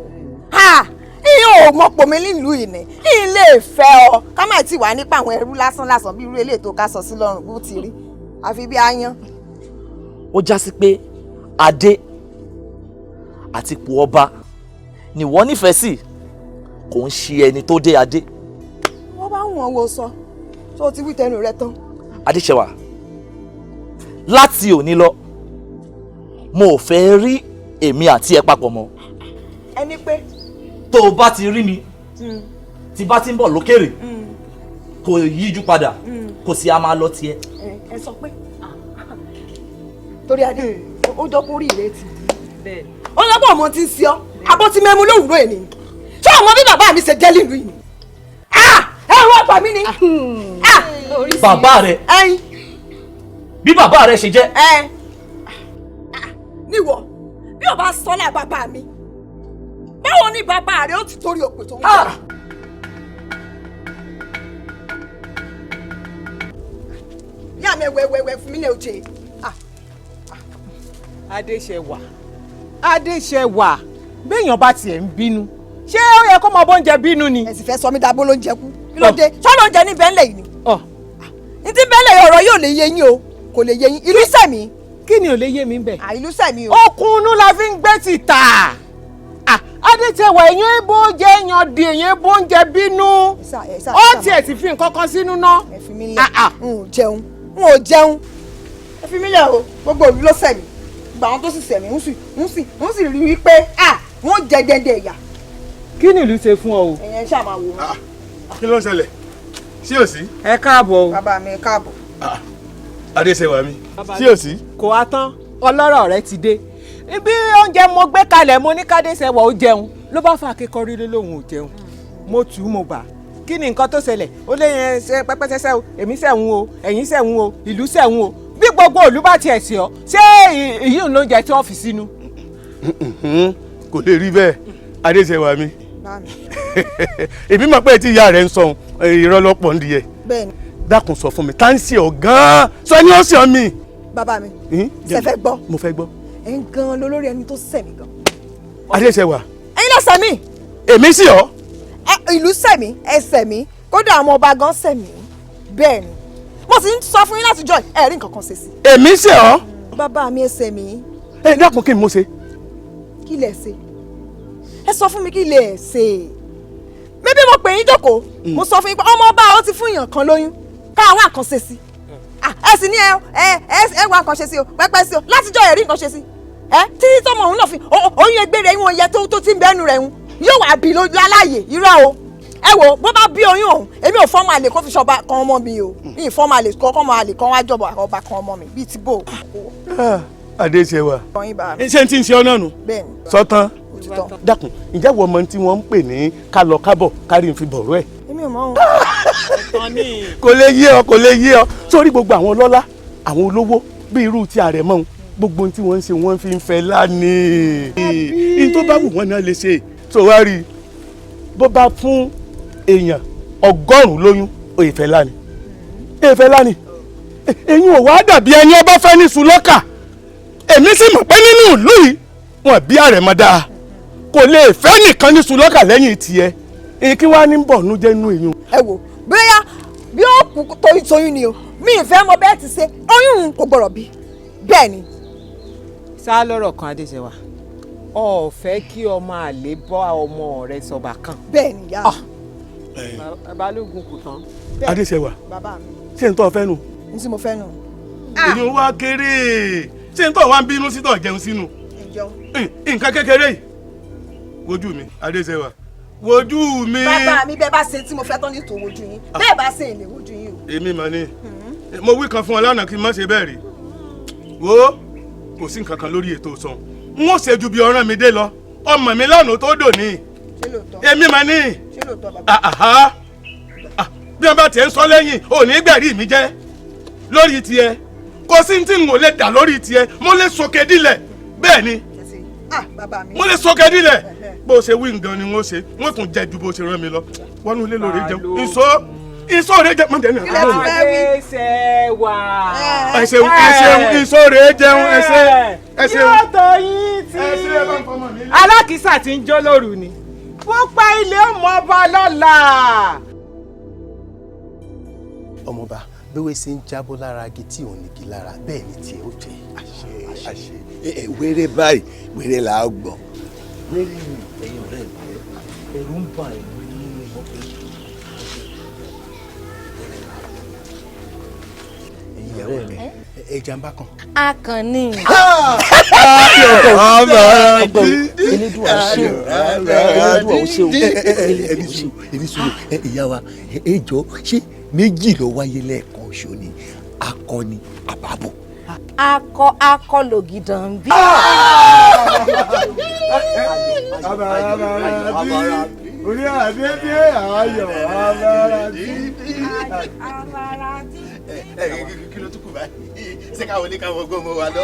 ìyìn ò mọ̀pọ̀ mi nílùú yìí ni ìyìn lè fẹ́ ọ ká má ti wà nípa àwọn ẹrú lásán bí irú eléyìí tó ká sọ sí lọ́rùn bó ti rí àfi bí aáyán. ó já sí pé adé àti ipò ọba ni wọ́n nífẹ̀ẹ́ sí kò ń ṣe ẹni tó dé adé. wọ́n bá wọn wo sọ tó o ti wí tẹnu rẹ tán. adéṣẹwà láti òní lọ mo ò fẹ́ rí èmi àti ẹ papọ̀ mọ́. ẹni pé. tó o bá ti rí mi tí bá ti ń bọ̀ lókèrè kò yíjú padà kò sí a máa lọ tiẹ̀. ẹ sọ pé torí adé ó jọ kó rí ìrètí ó lọ́bọ̀ ọmọ tí ń ṣe ọ́ abọ́ ti mẹ́mu lówùúrọ̀ ẹ̀ ni ṣé ọmọ bí bàbá mi ṣe jẹ́ nílùú yìí ni ẹ wọ́n gbà mí ni. bàbá rẹ bí bàbá rẹ ṣe jẹ́. níwọ bí o bá sọ́lá bàbá mi báwo ni bàbá rẹ ó ti torí òpè tó ń bọ̀. yá mi wẹ́wẹ́wẹ́ fún mi ní oje. Adéṣẹwà béèyàn bá tiẹ̀ ń bínú ṣé ó yẹ kó mọ bóúnjẹ bínú ni. ẹ sì fẹ́ sọ mí dábó ló ń jẹ kú kí ló dé sọ́nà oúnjẹ ní bẹ́ńlẹ̀ yìí ni. ní tí bẹ́ńlẹ̀ yìí ọ̀rọ̀ yóò lè yé yín o kò lè yé yín ìlú sẹ̀mí. kí ni ò lè yé mi bẹ̀. ìlú sẹ̀mí o. okùnú la fi ń gbé tìta. Adéṣẹwà èèyàn ebó oúnjẹ èèyàn di èèyàn ebó oúnjẹ bínú. ó tiẹ̀ ti fi nǹkan kan sínú ná. ẹ fi mí lẹ̀ n ò jẹun ẹ fi mí lẹ̀ o gbogbo òlu ló sẹ̀mí gbà wọn tó sì sẹ̀mí ń sì rí wípé wọ́n jẹ gbẹ̀ndẹ̀ ẹ̀yà. kí ni ìlú ṣe fún ọ o. ẹ̀yẹn ṣáà máa wò ó. kí ló ń ṣẹlẹ̀ sí ò sí. ẹ káàbọ̀ o. bàbá mi ẹ káàbọ̀. Adéṣẹwà mi sí ò sí. kò wá tán ọlọ́rọ̀ rẹ ti dé bí oúnjẹ mo gbé kalẹ̀ mo ní k'Adéṣẹwà ó jẹun ló bá fa akẹ́kọ̀ọ́ rí lóhùn ò jẹun mo tù ú mo bà kí ni nǹkan tó ṣẹlẹ̀ ó lé yẹn ṣe pẹ́pẹ́sẹ́sẹ́ o èmi sẹ̀hún o ẹ̀yin sẹ̀hún o ìlú sẹ̀hún o bí gbogbo ìlú bá tiẹ̀ sí ọ ṣé èyí ń lóúnjẹ tí wọ́n fi sínú. kò lè rí bẹ́ẹ̀ Adéṣẹwà mi èmi mọ̀ pé tí ìyá rẹ̀ ń sọ irọ́ lọ́pọ̀ ń di ẹ̀ dákun sọ fún mi tá ń ṣe ọ gan-an sọ ni ó ṣe ọ mi. bàbá mi ṣe fẹ́ gbọ́. mo fẹ́ gbọ́. ẹ̀ ń gan lólórí ẹni tó sẹ̀mí gan. Adéṣẹwà. ẹ̀yin lọ sẹ̀mí. èmi sì ọ. ìlú sẹ̀mí ẹ sẹ̀mí kódà àwọn ọba gan sẹ̀mí bẹ́ẹ̀ ni mo sì ń sọ fún yín láti jọ ẹ rí nǹkan kan ṣe sí. èmi sì ọ. bàbá mi ẹ sẹ̀mí. ẹ dákun kí ni mo ṣe. kí lẹ ṣe ẹ sọ fún mi kí lẹ ṣe bébí mo pè yín jókòó mo sọ fún yín pé ọmọ ọba ó ti fún èèyàn kan lóyún káwọn àkànṣe sí ẹ sì ní ẹ wá nǹkan ṣe sí o pẹpẹ sí o látijọ́ ẹ rí nǹkan ṣe sí títí tọmọ òun náà fi oyún egbére ìwọ̀n yẹ tó ti ń bẹ́nu rẹ̀ ń yóò wá bí láláyè irọ́ o ẹ wo bó bá bí oyún ọ̀hún èmi ò fọ́mọ àlè kó fi ṣọba kan ọmọ mi o mi ì fọ́mọ àlè kọ́kọ́ àlè kan wá jọ̀bọ̀ ọba kan ọmọ mi bíi ti bò. Adéṣẹwà ṣé n ti ń ṣe ọ náà nù sọtán dákun ǹjẹ́ wọ́n mọ tí wọ́n ń pè ní kálọ kábọ̀ kárí n fi bọ̀rọ̀ ẹ̀. èmi ò mọ̀ ọ́n. kò lè yé ọ kò lè yé ọ sórí gbogbo àwọn ọlọ́lá àwọn olówó bí irú ti ààrẹ mọ́ gbogbo ohun tí wọ́n ń ṣe wọ́n fi ń fẹ́ lánìí ní tó bá wù wọ́n náà lè ṣe tó wá rí i bó bá fún èèyàn 100 lóyún òye fẹ́ lánìí èyí fẹ́ lánìí èyí ò wá dàbí ẹni ọba fẹ́ ní sùlọ́kà èmi sì mọ̀ pé nínú ìlú yìí wọn bí ààrẹ mọ́ dáa kò lè fẹ́ nìkan ní sùlọ́kà lẹ́yìn tiẹ̀ èyí kí wàá ní bọ̀ nú jẹ́ nú èyí. ẹ wo bóyá bí ó kú toyún ni o mi ì fẹ́ mọ bẹ́ẹ̀ ti ṣe oyún kò gbọ́dọ̀ bí bẹ́ẹ̀ ni. sá lọ́rọ̀ kan Adéṣẹwà ọ fẹ́ kí ọmọ àlè bọ́ ọmọ rẹ sọ̀bà kan. bẹ́ẹ̀ ni ìyá balógun kò tán. Adéṣẹwà ṣé n tọ́ fẹ́ nu. n tí mo fẹ́ nù. èyí wá kéré ṣé n tọ́ wá ń bínú sí tọ́ jẹun sínú. nǹkan kékeré yìí wojú mi Adéṣẹ́wà wojú mi. bàbá mi bẹ́ẹ̀ bá ṣe tí mo fẹ́ tán ní tòun wojú yín bẹ́ẹ̀ bá ṣe èlé wojú yín o. èmi mà ní mo wí kan fún ọ lánàá kí n má ṣe bẹ́ẹ̀ rí wo kò sí nǹkan kan lórí ètò sàn n ó ṣe ju bí ọ̀ràn mi dé lọ ọmọ mi lánàá tó dò ní èmi mà ní bí wọn bá tiẹ̀ ń sọ lẹ́yìn ò ní gbẹ̀rí mi jẹ́ lórí tiẹ̀ kò sí tí n ò lè dà lórí tiẹ̀ mo lè sòkè dílẹ̀ bẹ́ẹ̀ ni mo lè sòkè dílẹ̀ bó ṣe wí nǹkan ni wọ́n ṣe wọ́n tún jẹ́ ju bó ṣe rán mi lọ wọnú ilé lórí jẹun ìsó rẹ jẹ mọ dẹni àná. Adéṣẹ́wà. ìsó rẹ jẹun ẹsẹ. yóò tó yín tí alákìísà ti ń jó lóru ni púpà ilé ọmọ ọba lọ́la. ọmọọba bẹ́wẹ́ ṣe ń jábọ́ lára agi tí òun nìkí lára bẹ́ẹ̀ ni tiẹ̀ ó jẹ́. àṣẹ wéré báyìí wéré là á gbọ́. lẹ́yìn ẹ̀yin ọ̀rẹ́ mi ẹ̀rù ń bà ẹ̀rù nínú ìmọ̀pẹ́. ẹ̀yin ọ̀rẹ́ mi ẹja ń bá kan. akànnì. elédùà ṣe elédùà ó ṣe o. èmi sùn ìyá wa ẹ jọ ṣé méjì ló wáyé lẹ́ẹ̀kan oṣù ni akọni àbábọ̀. akọ lògìdàn bí. orí àdédé ayọ̀ abáradì. kí ló tún kù báyìí ṣé káwọn ní káwọn gbọ́ mọ́ wa lọ.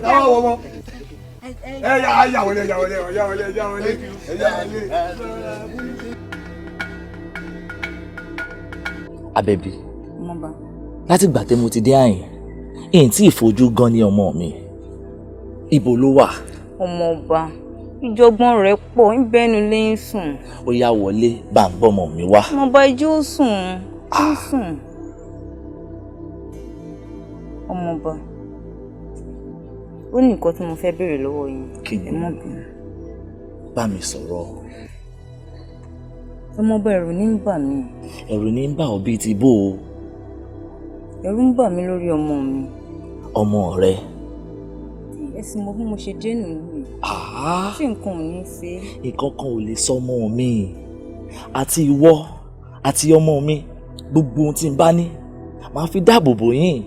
káwọn wọ mọ́. yà wọlé. Àbẹ̀bí láti gbà tẹ́ mo ti dé àyìn èyí tí ìfojú gan ni ọmọ mi ibo ló wà. ọmọọba ìjọgbọ́n rẹ̀ pọ̀ ń bẹ́nu lé ń sùn. ó yá wọlé bá ń gbọ́mọ mi wá. ọmọọba ijó sùn ń sùn. ọmọọba ó ní nǹkan tí mo fẹ́ béèrè lọ́wọ́ yín. kí ni bá mi sọ̀rọ̀. ọmọọba ẹ̀rù ní ń bà mí. ẹ̀rù ní ń bà ọ́ bíi ti bó o. ẹ̀rù ń bà mí lórí ọmọ mi. ọmọ rẹ. ẹ̀sìn mo bí mo ṣe dé nìlú yìí. tí nǹkan ò ní ṣe. nǹkan kan ò lè sọ ọmọ mi àti ìwọ àti ọmọ mi gbogbo ohun tí n bá ní màá fi dáàbò bò yín.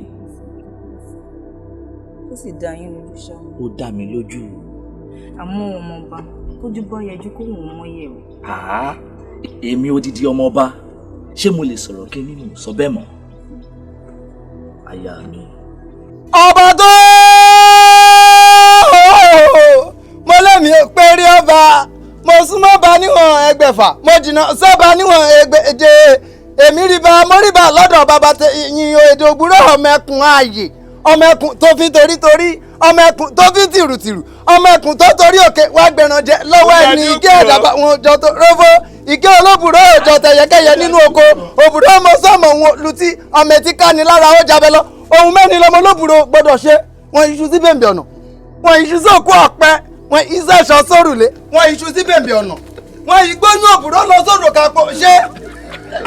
ó sì dá yín lójú ṣá. ó dá mi lójú. àmọ́ ọmọọba kójú bá yẹjú kó wọn mọ yẹ o. èmi odidi ọmọọba ṣé mo lè sọ̀rọ̀ kí nínú sọ bẹ́ẹ̀ mọ́. aya mi. ọba tó mo lẹ́mìí péré ọba mo súnmọ́ ba níwọ̀n ẹgbẹ̀fà mo jìnnà sọ́ba níwọ̀n ẹgbẹ̀je èmi ríba mo ríba lọ́dọ̀ bàbá yin èdè ògbúrọ̀ ọmọẹkùn ààyè ọmọẹkùn tó fi torítorí ọmọẹkùn tó fi tìrùtìrù ọmọẹkùn tó torí òkè wá gbẹ̀ràn jẹ lọ́wọ́ ẹni ìgé ẹ̀dàbà wọn jọ tó rófó ìgé olóbùrọ̀ òjò tẹ̀yẹkẹ́yẹ nínú oko òbùrọ̀ ọmọ sọ́mọ̀ wọn lutí ọmọ etí káni lára ó jabẹ lọ ohun mẹ́rin lọmọ olóbùrọ̀ gbọ́dọ̀ ṣe wọn iṣu sí bèbè ọ̀nà wọn iṣu sí òkú ọ̀pẹ wọn iṣẹ́ ẹ̀ṣọ́ sórùlé wọn iṣu sí bèbè ọ̀nà wọn ìgbóyún òbùrọ̀ lọ sódò kápọ̀ ṣé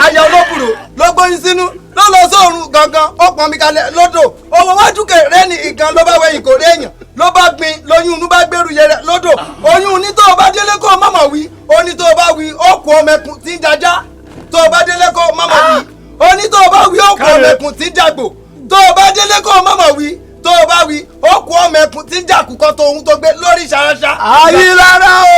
aya olóbùrọ̀ ló gbóyún sínú ló lọ sóòrùn gangan ó pọn mi kalẹ̀ lódò owó wájú kẹrẹ́ ní ìgan ló bá wẹ̀yìn kò rí èèyàn ló bá gbin lóyún inú bá gbèrú yẹrẹ lódò oyún ní tó o bá délé kó o má mà wí ó ní tó o bá wí ó kú ọmọkùn tí ń jajá tó o bá délé kó o má mà wí ó ní tó o bá wí ó kú ọmọkùn tí ń jàgbò tó o bá délé kó o má mà wí tó o bá wí ó kú ọmọkùn tí ń jàkùkọ tó ohun tó gbé lórí ṣàṣà. ayé rárá o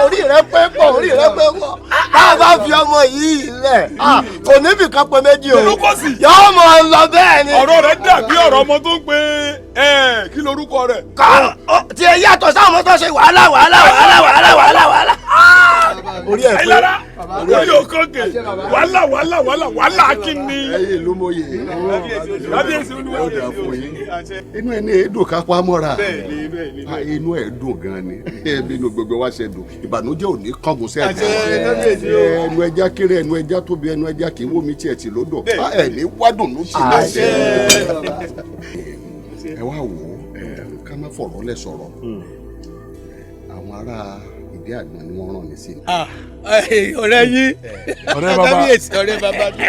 orí rẹ pé pọ̀ orí rẹ pé pọ̀ bá a bá fi ọmọ yìí lẹ̀ kò níbi kan pé méjì o yóò mọ lọ bẹ́ẹ̀ ni. ọ̀rọ̀ rẹ dàbí ọ̀rọ̀ ọmọ tó ń pe kí lorúkọ rẹ̀. tí ẹ yàtọ̀ sáwọn ọmọ tó ṣe wàhálà. orí ẹ pé orí òkòkè wàhálà kí ni. ẹyẹ ló mọyè kábíyèsí olúwa ọ̀dà fún yín inú ẹ ní èédùn kápá mọ́ra inú ẹ dùn gan ni ẹbí inú gbogbo wa ṣe dùn ìbànújẹ́ ò ní kángun sí ẹ̀jẹ̀ ẹnu ẹja kéré ẹnu ẹja tóbi ẹnu ẹja kì í wó mi tiẹ̀ tì lódò ẹ ní wádùn ló sì lẹ́sẹ̀ ẹ wá wò ó ká má fọ̀rọ̀ lẹ̀ sọ̀rọ̀ àwọn ará ìdí àgbọn ni wọ́n rán mi sí. ọ̀rẹ́ yín ọ̀rẹ́ bàbá kábíyèsí ọ̀rẹ́ bàbá mi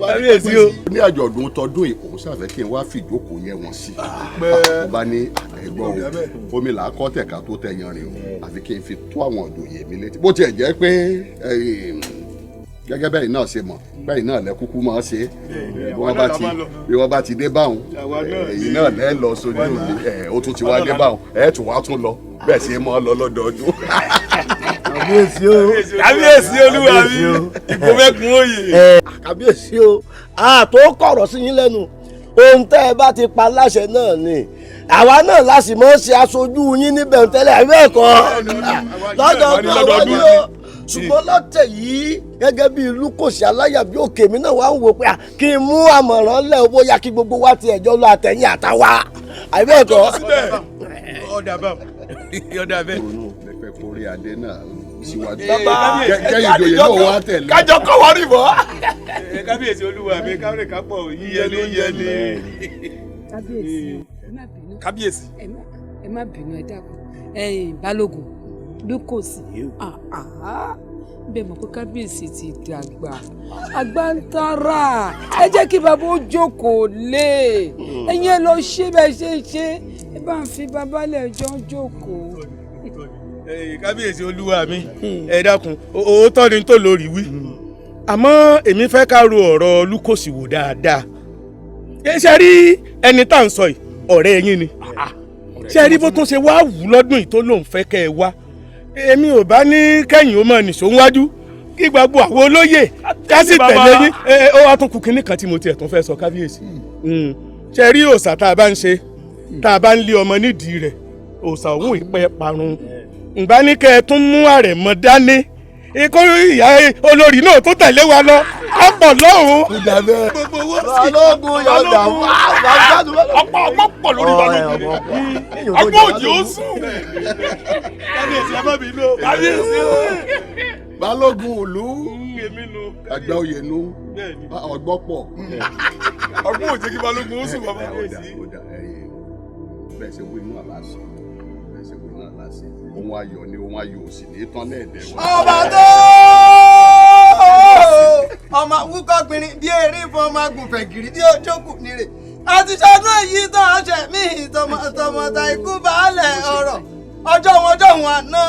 kábíyèsí o. ní àjọ̀dún tọdún yìí òun ṣàfẹ́ kí n wá fìjókòó yẹ wọn sí. mo bá ní ẹ̀gbọ́n omi là á kọ́ tẹ̀ka tó tẹ̀yàn rìn o àfi kí n fi tó àwọn òdòyè mi létí. bó tiẹ̀ jẹ́ pé gẹ́gẹ́ bẹ́ẹ̀ náà ṣe mọ̀ bẹ́ẹ̀ náà lẹ kúkú máa ṣe bí wọ́n bá ti dé báwọn èyí náà lẹ́ lọ sójú mi ó tún ti wá dé báwọn tún wá tún lọ bẹ́ẹ̀ sì máa lọ lọ́dọọdún. kábíyèsí o kábíyèsí olúwa mi ìbò mẹ́kun òye. kábíyèsí o àtò kọ̀rọ̀ sí yín lẹ́nu ohun tẹ́ ẹ bá ti pa láṣẹ náà ni àwa náà láti mọ̀ ṣe aṣojú yín níbẹ̀ tẹ́lẹ̀ àbẹ́ẹ̀kọ́ lọ́dọọdún àwọn ni ó ṣùgbọ́n lọ́tẹ̀ yìí gẹ́gẹ́ bí ìlú kò sí aláyà bí òkè mi náà wá ń wò pé kí n mú àmọ̀ràn lẹ̀ owó ya kí gbogbo wa ti ẹ̀jọ́ lọ àtẹ̀yìn àtàwa àbẹ́ẹ̀kọ́. ọ̀dà bẹ́ẹ̀. pẹpẹ kórè adé náà síwájú kẹ́yìn ìjòyè náà wá tẹ̀lé. kájọ kọ́ wọ́n rí bọ́. kábíyèsí olúwa mi káwé kápọ̀ yíyẹlé. kábíyèsí ẹ má bínú ẹ dákun balógun lukosi bẹ́ẹ̀ mọ̀ pé kábíyèsí ti dàgbà àgbà ń tara ẹ jẹ́ kí bàbá ó jókòó lé ẹ̀yin ẹ lọ ṣe bẹ́ẹ̀ ṣe ẹ bá ń fi bàbá lẹ́jọ́ jókòó. kábíyèsí olúwa mi ẹ dákun òótọ́ ni tó lórí wí àmọ́ èmi fẹ́ ká ro ọ̀rọ̀ lukosi wò dáadáa ṣe rí ẹni tá à ń sọ yìí ọ̀rẹ́ yín ni ṣe rí bó tún ṣe wá wù lọ́dún yìí tó lóun fẹ́ kẹ́ ẹ wá èmi ò bá ní kẹ́yìn ó mọ̀ nìṣó wájú kí gbogbo àwọn olóyè ká sì tẹ̀lé yín ó wá tún kù kínní kan tí mo tiẹ̀ tún fẹ́ sọ kábíyèsí ṣe rí òòṣà tá a bá ń ṣe tá a bá ń lé ọmọ nídìí rẹ̀ òòṣà òun ìpẹ́ parun ǹbá ní kẹ́ ẹ tún mú àrẹ̀mọ dání ikú ìyá olórí náà tó tẹ̀lé wa lọ á pọ̀ lọ́hùn. gbogbo owó sí balógun yọ̀dà wá ọ̀pọ̀ pọ̀ lórí balógun ọgbọ́n òjì ó sùn. kábíyèsí ẹ má bínú o. kábíyèsí o. balógun ìlú àgbà oyè nu ọgbọ́n pọ̀. ọgbọ́n òjì kí balógun ó sùn bàbá kábíyèsí. bẹ́ẹ̀ ṣe wí inú àlàsì ohun ayọ̀ ni ohun ayọ̀ òsì ní tán lẹ́ẹ̀dẹ̀ wa. ọba tó ọmọ wúkọ́ gbìnrín bí eré fún ọmọ agùnfẹ̀ gírí tí ó jókòó nírè àti ṣọdún èyí tó ọṣẹ mí tọmọtọmọ ta ikú baálẹ̀ ọ̀rọ̀ ọjọ́ wọn àná.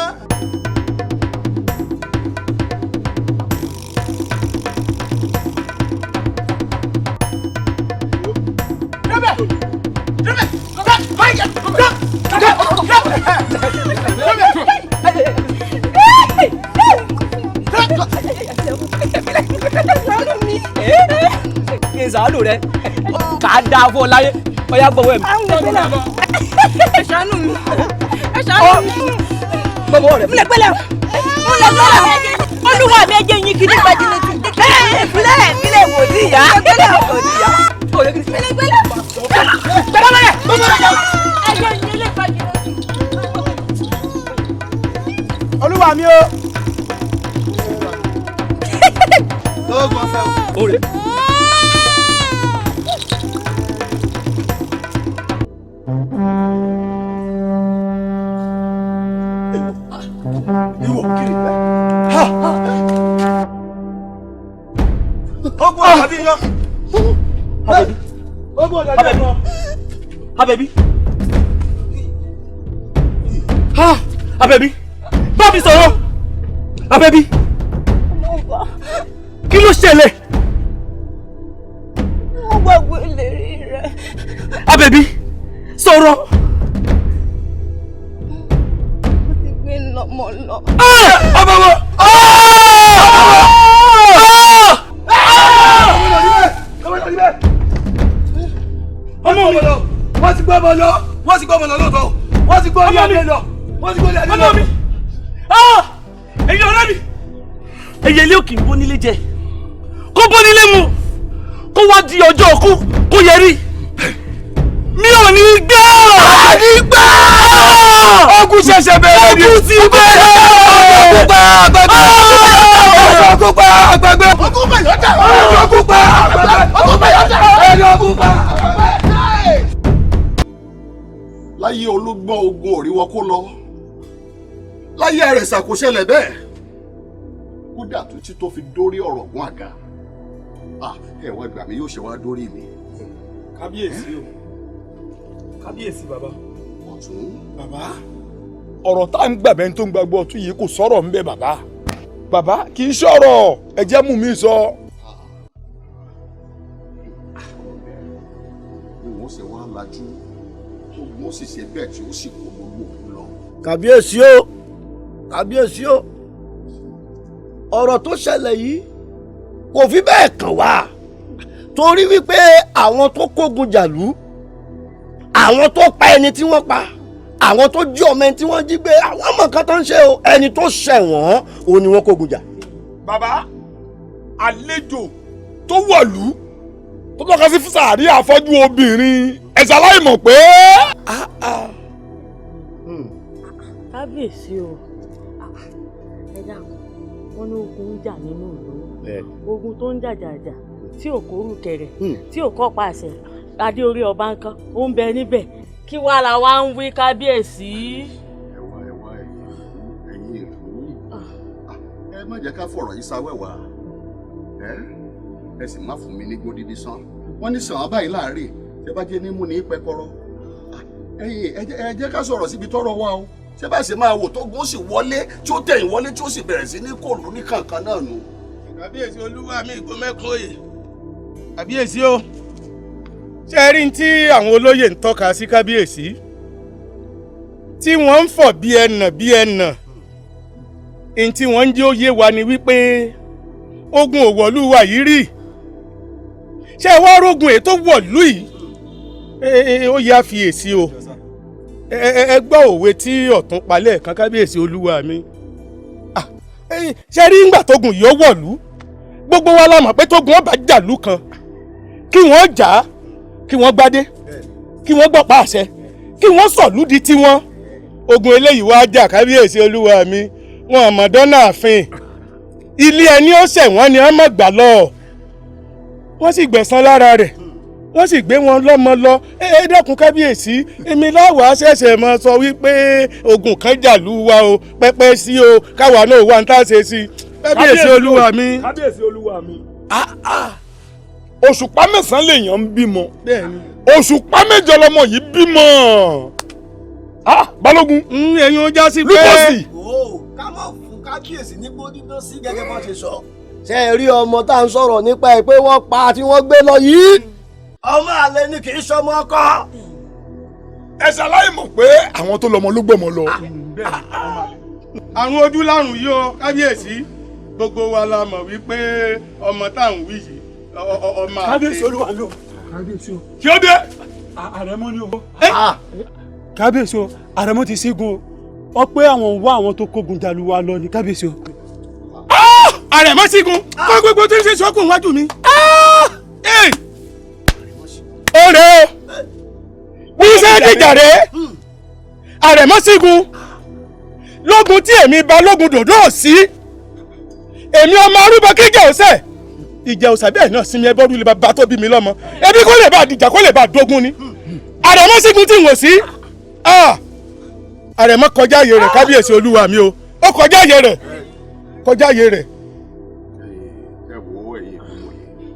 kí n sàánù rẹ kà á dáa fún ọ láyé ọyá gbọwọ ẹ mi. ẹ ṣàánú mi ẹ ṣàánú mi. gbọwọ rẹ. múlẹ̀ pẹ́lẹ́ olúwa mi ẹ jẹ́ yín kiri gbajúmọ̀ ti dé. ìfúnlẹ̀ ìfúnlẹ̀ wò ní ìyá. ìfúnlẹ̀ wò ní ìyá. ìfúnlẹ̀ gbẹ́lẹ̀. ẹ jẹ́ yín ilé gbajúmọ̀ ti dé. olúwa mi o. lóògùn ọ̀fẹ́ o. Ore. ogun àbí yan. ogun ọ̀dàdì yan. Abẹ́bí. Abẹ́bí. Bá mi sọ̀rọ̀. Abẹ́bí. Kí ló ṣẹlẹ̀? Mo gbàgbé ìlérí rẹ̀. Abẹ́bí. Sọ̀rọ̀. Mo ti gbé lọ́mọ lọ. Ọmọ wọn. ọmọ mi lọ wọ́n ti gbọ́ ọmọ lọ wọ́n ti gbọ́ ọmọ lọ lọ́tọ̀ wọ́n ti gbọ́ ọmọ mi lọ wọ́n ti gbọ́ ọmọ mi lọ. Ọmọ mi. Èyí ọ̀rẹ́ mi. Ẹyẹ ilé òkè ń bó nílé jẹ. Kó bó nílé mu. Kó wá di ọjọ́ òkú kó yẹ rí. Mi ò ní gbà. Àní gbà. Ogun ṣẹ̀ṣẹ̀ bẹ̀rẹ̀ ni. Ogun ti bẹ̀rẹ̀. Ogun pa àgbẹ̀gbẹ̀. Ogun pa àgbẹ̀gbẹ̀. ogun bẹ̀ yọjà. ogun pa ogun bẹ̀ yọjà. ogun pa. láyé olúgbọ́n ogun òríwọ́ kó lọ láyé àrẹ̀sà kò ṣẹlẹ̀ bẹ́ẹ̀ kódà títí tó fi dórí ọ̀rọ̀ ọ̀gbọ́n àga ẹ wá gbà mí yóò ṣe wá dórí mi. kábíyèsí o kábíyèsí bàbá. ọ̀tún. bàbá ọ̀rọ̀ tá à ń gbàgbẹ́ tó ń gbàgbọ́ ọtún yìí kò sọ̀rọ̀ ń bẹ bàbá. bàbá kì í sọ̀rọ̀ ẹ jẹ́ mú mi sọ. bí wọ́n ṣe wá lajú tó wọ́n sì ṣe bẹ́ẹ̀ tí ó sì kó gbogbo òkú lọ. kábíyèsí o kábíyèsí o ọ̀rọ̀ tó ṣẹlẹ̀ yìí kò fi bẹ́ẹ̀ kàn wá torí wípé àwọn tó kógun jàlú àwọn tó pa ẹni tí wọ́n pa àwọn tó jí ọmọ ẹni tí wọ́n jí gbé àwọn ọmọ kan tó ń ṣe o ẹni tó ṣẹ̀ wọ́n òun ni wọ́n kógun jà. bàbá àlejò tó wọ̀lú tó tọ́ka sí sàárì àfọ́jú obìnrin ẹ̀sà láì mọ̀ pé. kábíyèsí o ẹ dákun wọn ní ogun ń jà nínú ìlú ogun tó ń jàjàjà tí ò kórù kẹrẹ tí ò kọ́ pàṣẹ adé orí ọba nǹkan ó ń bẹ níbẹ̀ kí wàá la wá ń wí kábíyèsí. ẹ̀yin ìlú ẹ má jẹ́ ká fọ̀rọ̀ yìí sáwẹ́wà ẹ sì má fún mi ní gbódìdí sán wọ́n ní sàn án báyìí láàárẹ̀ ṣé bá jẹ́ nímú ní pẹ́kọ́rọ́ ẹ jẹ́ ká sọ̀rọ̀ síbi tọ́rọ̀ wà o ṣé bá ṣe máa wò tó gún sì wọlé tí ó tẹ̀yìn wọlé tí ó sì bẹ̀rẹ̀ sí ní kòlù ní kankan náà nù. kábíyèsí olúwa mi ìgbó mẹ́kún òye kábíyèsí o ṣe rí tí àwọn olóyè ń tọ́ka sí kábíyèsí tí wọ́n ń fọ̀ bí ẹnà ní tí wọ́n ń jẹ́ òye wa ni wípé ogun òwòlú wa yìí rí ṣé wá rógun èyí tó wọ̀lú yìí ó yá fi èsì o ẹ gbọ́ òwe tí ọ̀tún palẹ̀ kan kábíyèsí olúwa mi ṣe rí ńgbà tógun yìí ó wọ̀lú gbogbo wa la mọ̀ pé tógun ọba jàlú kan kí wọ́n jà á kí wọ́n gbádé kí wọ́n gbọ́ pàṣẹ kí wọ́n sọ̀lú di tiwọn ogun eléyìí wá jà kábíyèsí olúwa mi wọn àmọ̀dọ́nà àfin ilé ẹni ó ṣẹ̀wọ̀n ni wọ́n mọ̀ gbà lọ wọ́n sì gbẹ̀san lára rẹ̀ wọ́n sì gbé wọn lọ́mọ lọ ẹ dákun kábíyèsí èmi láwàá ṣẹ̀ṣẹ̀ mọ sọ wípé ogun kan jàlú wa o pẹ́pẹ́ sí o káwa náà wà ń tà ṣe sí kábíyèsí olúwa mi. kábíyèsí olúwa mi. òṣùpá mẹ́sàn-án lèèyàn ń bímọ òṣùpá mẹ́jọ lọmọ yìí bímọ. balógun. ẹ̀yin ó já sí pé. lúkọ̀sì. ká má fún kábíyèsí ní gbódúdó sí gẹ́gẹ́ bá ṣe sọ. ṣé ẹ rí ọmọ tá à ń sọ̀rọ̀ nípa ẹ̀ pé wọ́n pa tí wọ́n gbé lọ yìí. ọmọ àlè ni kì í ṣọmọ ọkọ. ẹ ṣàlàyé mọ̀ pé àwọn tó lọmọ ló gbọ́mọ lọ. àrùn ojú lárùn yìí o kábíyèsí gbogbo wa la mọ̀ wípé ọmọ tá à ń wí yìí ọmọ àti. kábíyèsí olúwa ló. kábíyèsí o. kí ó dé. àrẹ̀mọ ni o. kábíyèsí o àrẹ̀mọ ti ṣẹ́gun o pé àwọn wá àwọn tó kógun jàlú wa lọ ní kábíyèsí o. àrẹ̀mọ ṣẹ́gun kó gbogbo tó ń ṣe sọ́kùn wájú mi. ó rè é bí iṣẹ́ dìjà rè é àrẹ̀mọ ṣẹ́gun lógun tí èmi balógun dòdò sí èmi ọmọ arúgbó kíjà ọ̀sẹ̀ ìjà òsà bẹ́ẹ̀ náà sinmi ẹbọ rúlẹ̀ bá tó bí mi lọ́mọ ẹbí kó lè bá dìjà kó lè bá dógún ni àrẹ̀mọ sígun tí n wò sí àrẹ̀mọ kọjá ààyè rẹ̀ kábíyèsí olúwa mi o ó kọjá ààyè rẹ̀ kọjá ààyè rẹ̀. ẹ wo ẹ̀yin ìlú yìí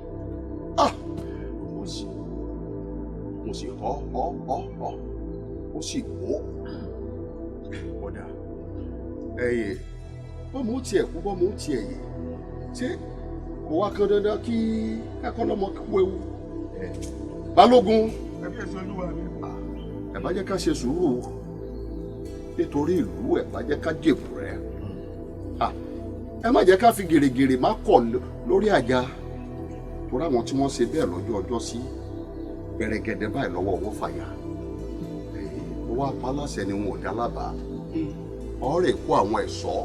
mo sì họ ó sì wó ọ̀dà ẹ̀yẹ bọ́mọ ó tiẹ̀ kú bọ́mọ ó tiẹ̀ yẹ ṣé kò wá kan dandan kí akọ́lọ́mọ kú ewu. balógun ẹ bá jẹ́ ká ṣe sùúrù nítorí ìlú ẹ bá jẹ́ ká dèbò rẹ ẹ má jẹ́ ká fi gèrègèrè má kọ̀ lórí àjà torí àwọn tí wọ́n ṣe bẹ́ẹ̀ lọ́jọ́ ọjọ́ sí gbẹ̀rẹ̀gẹ̀dẹ̀ báyìí lọ́wọ́ wọn fàyà wọ́n wá pa aláṣẹ ni wọn ò dá lábàá ọ̀rẹ́ kó àwọn ẹ̀ṣọ́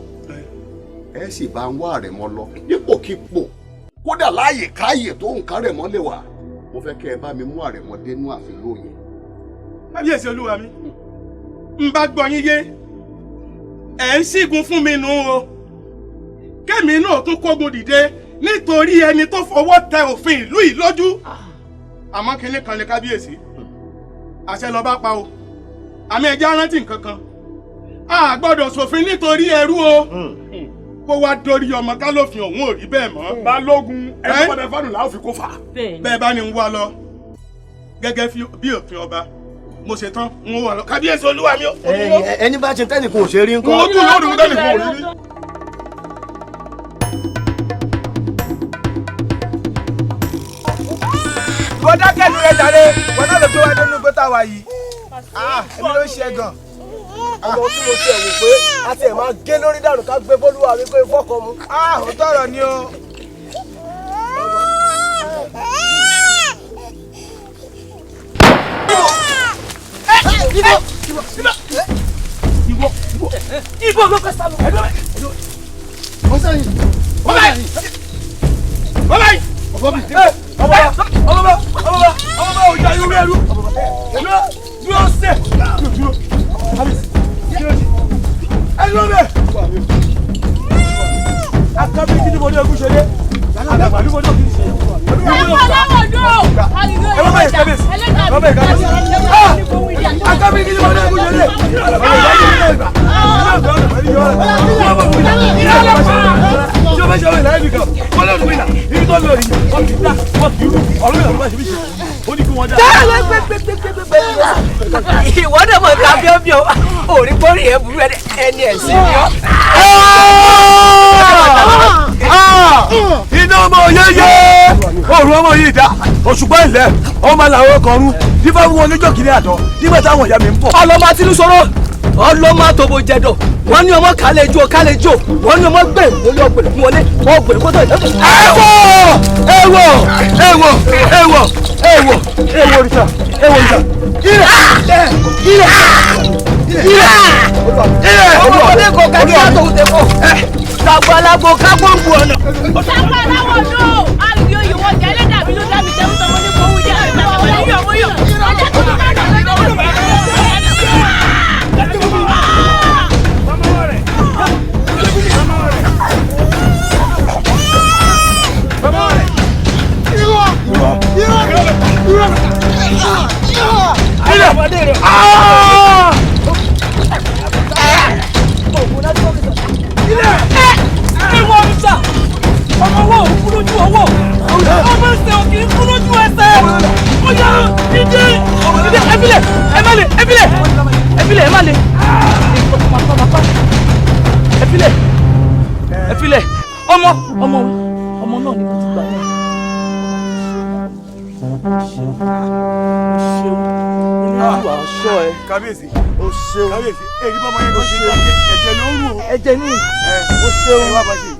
ẹ sì bá ń wá Àrẹ̀mọ lọ dípòkípò kódà láàyè káàyè tó nǹkan Àrẹ̀mọ lè wà mo fẹ́ kẹ́ ẹ bá mi mú Àrẹ̀mọ dénú ààfin lóye. kábíyèsí olúwa mi ń bá gbọ́ yín yé ẹ̀ ń ṣígun fún mi nù o kẹ́mi náà tún kógun dìde nítorí ẹni tó fọwọ́ tẹ òfin ìlú yìí lójú àmọ́ kinní kan lè kábíyèsí àṣẹ lọ bá pa o àmì ẹja rántí nǹkan kan a gbọ́dọ̀ ṣòfin nítorí ẹrú o kó wá dórí ọmọ ká lófin òun ò rí bẹ́ẹ̀ mọ́. balógun ẹni pọ̀dẹ̀ fánù làá fi kó fà. bẹ́ẹ̀ bá ní ń wá lọ gẹ́gẹ́ bí òfin ọba mo ṣe tán n ó wà lọ kábíyèsí olúwa mi ò. ẹni bá ṣe tẹ́nìkan ò ṣe rí nǹkan. n ó kú lóòrùn tẹ́nìkan ò rí rí. bọ́dá kẹ́lu rẹ̀ jàre bọ́dá ló gbé wá nínú gbọ́tà wa yìí èmi ló ń ṣe gan. ọmọ tí mo ti ẹ̀ wò pé a ti ẹ̀ máa gé lórí dànù ká gbé bọ́lúwa mi pé fọ́kàn mu. ó tọrọ ni o. Ibo ló fẹ́ sálọ. Ọ̀sẹ̀ yìí. Bọ́lá yìí. Ọmọ ọjà irú ẹrú. Dúró sẹ̀. Dúró. Ẹnu rẹ̀. Akábí kí ni mo ní ogún ṣe dé? Àgbàgbà ní mo ní ogún ṣe dé. Akábí kí ni mo ní ogún ṣe dé? Ìwọ náà mọ̀ ká bíọ́bíọ́ òrí bọ́ọ̀rì ẹ̀ burú ẹni ẹ̀sìn ni ọ́. Iná ọmọ yẹyẹ òòrùn ọmọ yìí dá òṣùpá ilẹ̀ ọmọ làwọn kan rú nípa fún wọn lójó kìnìún àtọ nígbà táwọn ìyá mi ń bọ̀. ọlọ́mọ àti lùsọ̀rọ̀ ọlọ́mọ àtòbò jẹ̀dọ̀ wọ́n ní ọmọ kálẹ̀jọ wọ́n ní ọmọ gbè wọlé ọgbẹ̀rẹ̀ fún wọlé ọgbẹ̀rẹ̀ kótó ìdẹ́kùn. ẹwọ òrìṣà ọmọdé kò kájí àtòwò tẹ̀kọ̀ tàbí alágbó kágbóǹgbò ọ̀nà. sábà láwọn ọdún àlùyọ ìwọ jẹ ẹlẹ́dàá mi ló dá mi jẹun tọmọ ní kòwú jẹ ọmọyọ. ọmọ owó òun kú lójú ọwọ́ ọmọ ẹsẹ̀ òkè ń kú lójú ẹsẹ̀ ọjà ìdí ẹbílẹ̀ ẹ má lè ẹbílẹ̀ ọmọ náà ni mo ti gbà yẹn. kábíyèsí kábíyèsí èyí bọ́ ọmọ yẹn kò ṣe ẹ̀jẹ̀ ló ń rù ú. ẹ̀jẹ̀ ní ó ṣeun ẹ wá bá ṣe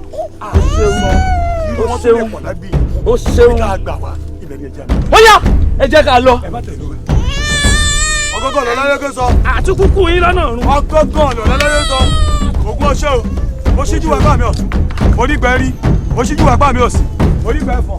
ó ṣeun ó yá ẹ jẹ́ ká lọ. ọgọ́gọ́ lọ lálẹ́gbẹ́ sọ. àtúkùkù yín lọ́nà ọ̀run. ọgọ́gọ́ lọ lálẹ́gbẹ́ sọ. ògùn ọṣẹ́ o mo ṣíjú wà gbà mí ọ̀tún onígbẹ́ rí mo ṣíjú wà gbà mí òsì onígbẹ́ fọ̀.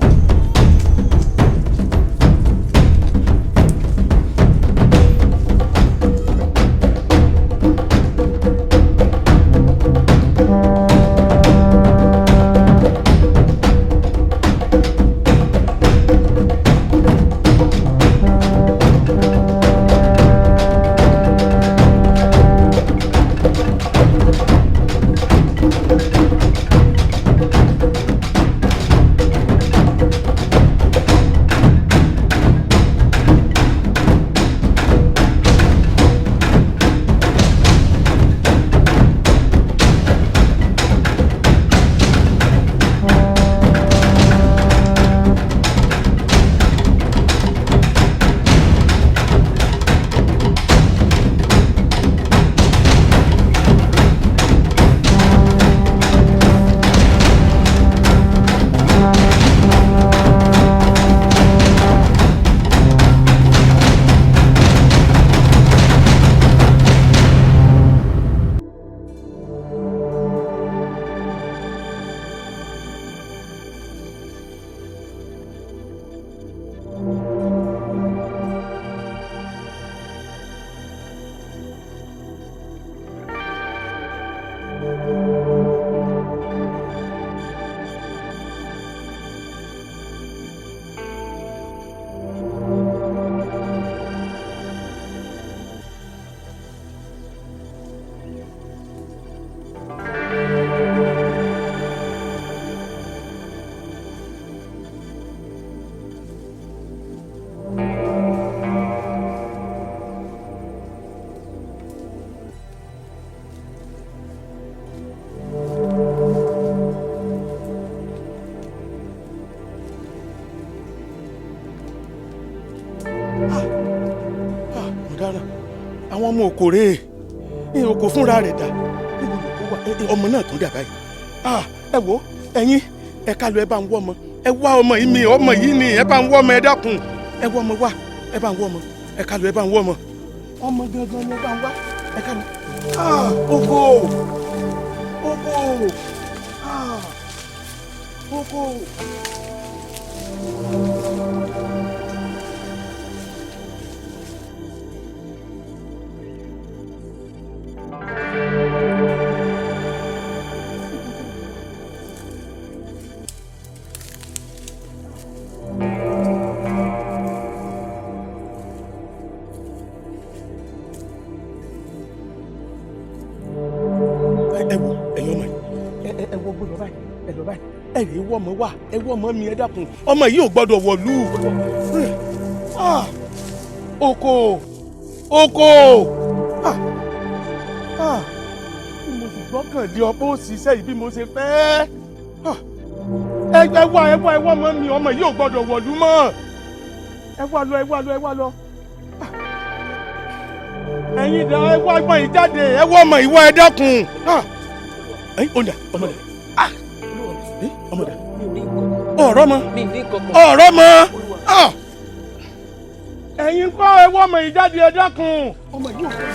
ọ̀daràn àwọn ọmọ òkòrè òkò fúnra rẹ̀ dà ọmọ náà tó dà báyìí ẹ wo ẹ̀yin ẹ ká lọ ẹ bá ń wọ́ ọmọ ẹ wá ọmọ yìí mi ọmọ yìí ni ẹ bá ń wọ́ ọmọ ẹ dákun ẹ wọ́ ọmọ wá ẹ bá ń wọ́ ọmọ ẹ ká lọ ẹ bá ń wọ́ ọmọ ọmọ gangan ni ẹ bá ń wá ẹ ká lọ. Oko ẹ rí wọ́ ọmọ wá ẹ wọ́ ọmọ mi ẹ dákun ọmọ yìí ò gbọ́dọ̀ wọ̀lú. Oko mo sì gbọ́kàn lé ọ bó ṣiṣẹ́ yìí bí mo ṣe fẹ́. ẹ wá ọmọ mi ọmọ yìí ò gbọ́dọ̀ wọ̀lú mọ́ ẹ wá lọ. ẹ̀yin dà ẹ wá ọmọ yìí jáde ẹ wọ́ ọmọ yìí wá ẹ dákun. ọmọdé ọ̀rọ̀ mọ́ ẹ̀yin kọ́ ẹwọ́ ọmọ yìí jáde ẹ dákun. ọmọ yìí ò fẹ́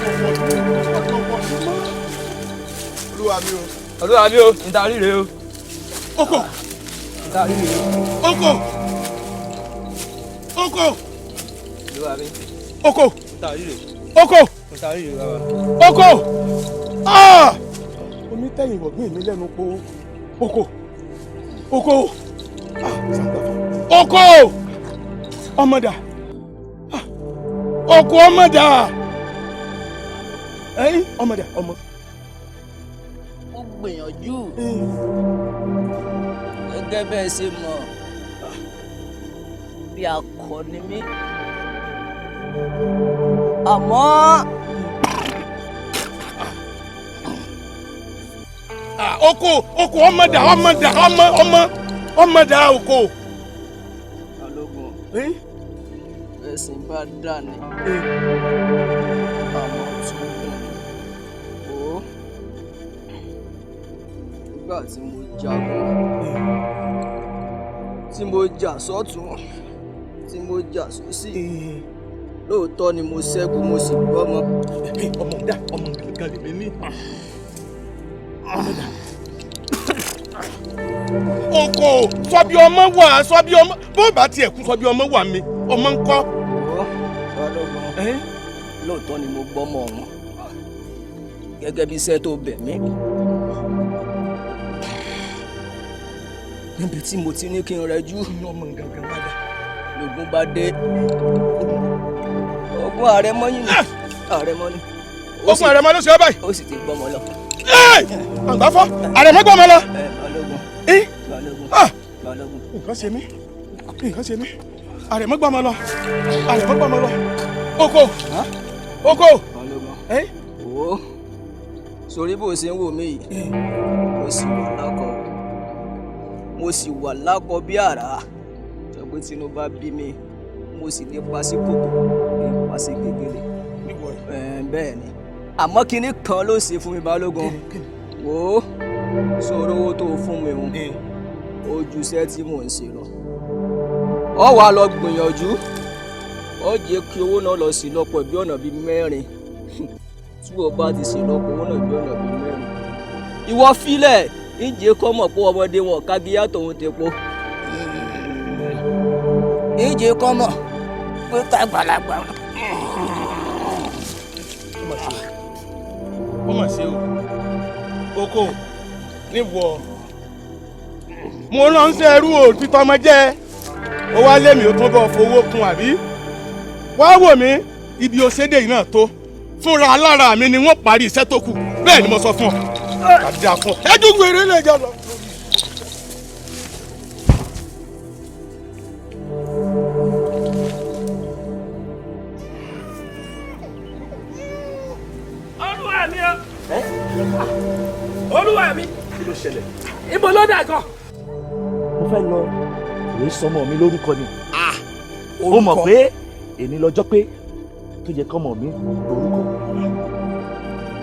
olúwa mi o nítorí rẹ o. Oko olúwa mi. Oko omi tẹ̀yìn wọ̀gbìn mi lẹ́nu po Oko ọmọdà Oko ọmọdà ẹ̀yin ọmọdà ọmọ. ó gbìyànjú gẹ́gẹ́ bẹ́ẹ̀ ṣe mọ̀ bí akọni mi àmọ́ Oko ọmọdà Oko. Balógun ẹ̀sìn bá dà ní àmọ́ tún wò ó nígbà tí mo jagun tí mo jà sọ́tún tí mo jà sósì lóòótọ́ ni mo ṣẹ́gun mo sì gbọ́mọ. ọmọ gàgà lèmi ní. Oko sọbi ọmọ wà sọbi ọmọ bó bá tiẹ̀ kú sọbi ọmọ wà mí ọmọ ń kọ́. Balógun lóòótọ́ ni mo gbọ́mọ ọ̀hún gẹ́gẹ́ bí iṣẹ́ tó bẹ̀ mí. níbi tí mo ti ní kí n rẹjú ọmọ gangan bá dà lógún bá dé ogún àrẹ̀mọ yìí ni àrẹ̀mọ ni. ogún àrẹ̀mọ ló ṣe ọ báyìí. ó sì ti gbọ́mọ lọ. àgbáfọ́ àrẹ̀mọ gbọ́mọ lọ. Balógun nǹkan ṣe mí àrẹ̀mọ gbọ́mọ lọ Oko wo sórí bó ṣe ń wò mí yìí mo sì wà lákọ bí àrá sọ pé tínú bá bí mi mo sì lè pa sí kòkò ní pa sí gègèlè bẹ́ẹ̀ ni àmọ́ kinní kan ló ṣe fún mi Balógun wò ó sọ̀rọ̀ owó tó fún mi hùn ojú iṣẹ́ tí mò ń ṣe lọ ọ wàá lọ gbìyànjú ọ jẹ́ kí owó náà lọ sí lọ́pọ̀ bí ọ̀nà bíi mẹ́rin tí o bá ti sí lọ́pọ̀ owó náà bí ọ̀nà bíi mẹ́rin ìwọ filẹ̀ ìjẹ́ kọ́ mọ̀ pé ọmọdé wọn kágíyá tòun ti po ìjẹ́ kọ́ mọ̀ pé tàgbàlagbà. ó mà ṣe o Oko níwọ̀ mo ránṣẹ́ ẹrú òtítọ́ ọmọ jẹ́ ó wá lémi ó tún bọ́ fowó kún àbí wá wò mí ibi òṣèdè yìí náà tó fúnra alára mi ni wọ́n parí iṣẹ́ tó kù bẹ́ẹ̀ ni mo sọ fún ọ àdá fún ọ ẹjú wèrè lè jà lọ. olúwa mi kí ló ṣẹlẹ̀ ibo ló dà gan. mo fẹ́ lọ ìwé sọmọ mi lórúkọ ni ó mọ̀ pé èmi lọ́jọ́ pé tó yẹ kọ́mọ mi lórúkọ.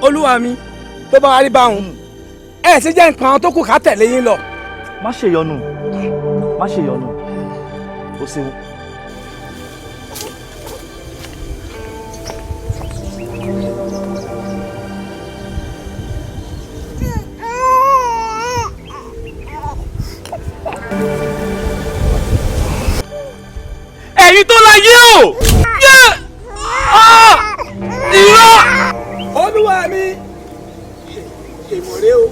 olúwa mi tó bá wá rí báwọn ẹ ṣe jẹ́ nǹkan tó kù ká tẹ̀lé yín lọ. má ṣe yọnu má ṣe yọnu o ṣeun. ẹ̀yin tó la yé o yé irọ́ olúwa mi ìmọ̀rẹ́ o.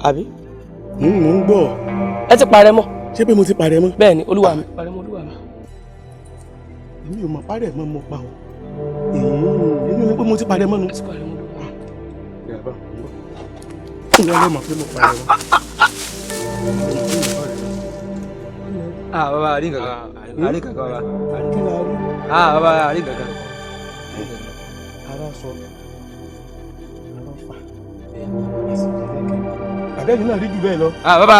àbí. mo ń gbọ́. ẹ ti parẹ́ mọ́. ṣé pé mo ti parẹ́ mọ́. bẹ́ẹ̀ ni olúwa mi parẹ́ mọ́ olúwa mi. èmi ò mọ̀ parẹ́ mọ́ mo pa o. èmi ni pé mo ti parẹ́ mọ́ nu. ẹ ti parẹ́ mọ́ olúwa mi. ìwọ ló mọ̀ pé mo parẹ́ mọ́. bàbá àrí nǹkan kan àrí nǹkan kan bàbá. kí ni a rí. bàbá àrí nǹkan kan. ara sọ ara fà. àbẹ́yìn náà rí jù bẹ́ẹ̀ lọ. bàbá.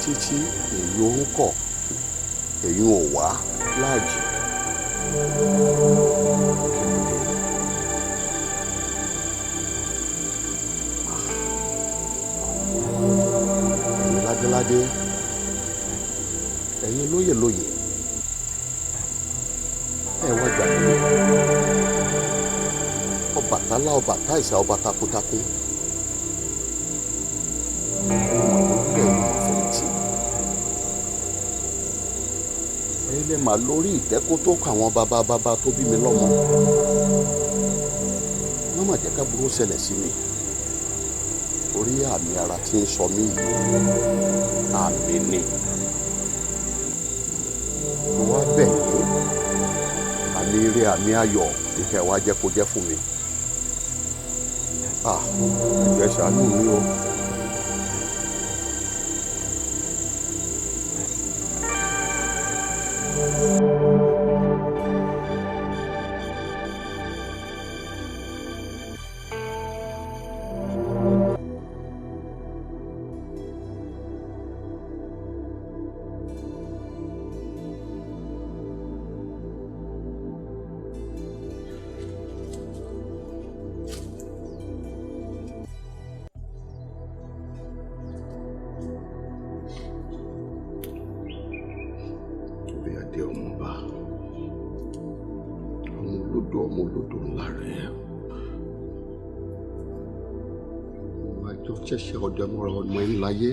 títí èyí orúkọ èyí ò wá láàjì. ẹ̀yin ládéládé ẹ̀yin lóyèlóyè ẹ wá gbà mí Ọbàtálá ọba táìsà ọba takuntakun. ilé mà lórí ìtẹ́kó tó kọ àwọn bàbá tó bí mi lọ́mọ wọ́n mà jẹ́ ká burú ṣẹlẹ̀ sí mi orí àmì ara tí ń sọ mí yìí àmì ni mo wá bẹ̀ yín àmì ire àmì ayọ̀ ìkẹ́ wa jẹ́ kó jẹ́ fún mi ẹ ṣàánú mi o. ọmọ olódò ńlá rẹ̀ ọmọ àjọ ṣẹ̀ṣẹ̀ ọdẹ mọ́ra ọmọ ńláyé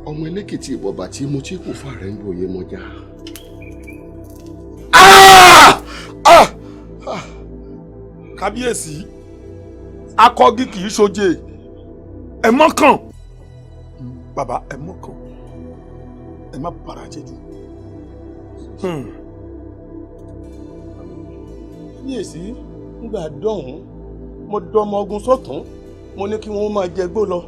ọmọ elékìtì ìbọ̀bà tí mo tí kò fà rẹ̀ ń bòye mọ́jà. kábíyèsí akọ́gi kì í ṣoje ẹ mọ́kàn bàbá ẹ mọ́kàn ẹ má bàrà jẹ́ jù. kíyèsí nígbà dọ̀hún mo dọmọ ogun sọ́tún mo ní kí wọ́n máa jẹgbó lọ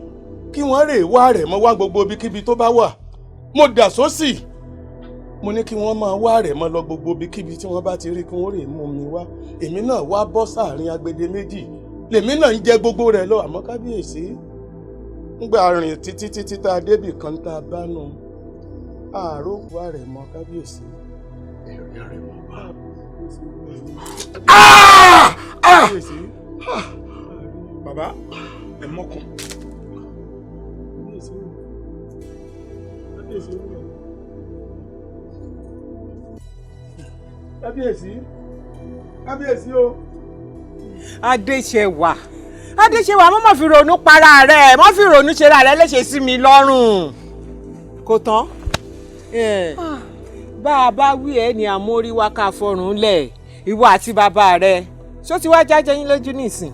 kí wọ́n rè wá rẹ̀ mọ́ wá gbogbo ibikíbi tó bá wà mo dà sósì mo ní kí wọ́n máa wá rẹ̀ mọ́ lọ gbogbo ibikíbi tí wọ́n bá ti rí kí wọ́n rè mú mi wá èmi náà wá bọ́ sáàrin agbede méjì lèmi náà ń jẹ gbogbo rẹ̀ lọ àmọ́ kábíyèsí nígbà rìn títí tá a débì kan tá a bá nù àárò wá rẹ̀ mọ́ kábíyèsí ẹ̀rí rẹ̀ mọ́ bá kábíyèsí bàbá ẹ mọ́kàn kábíyèsí o. Adéṣewà mo má fi ronú para rẹ̀ mo fi ronú ṣe ra rẹ̀ léṣe sí mi lọ́rùn kò tán bá a bá wí ẹ ní àmórí wá ká fọrùn lẹ̀ ìwọ àti bàbá rẹ̀ ṣó ti wá jájẹ yín lójú nísìn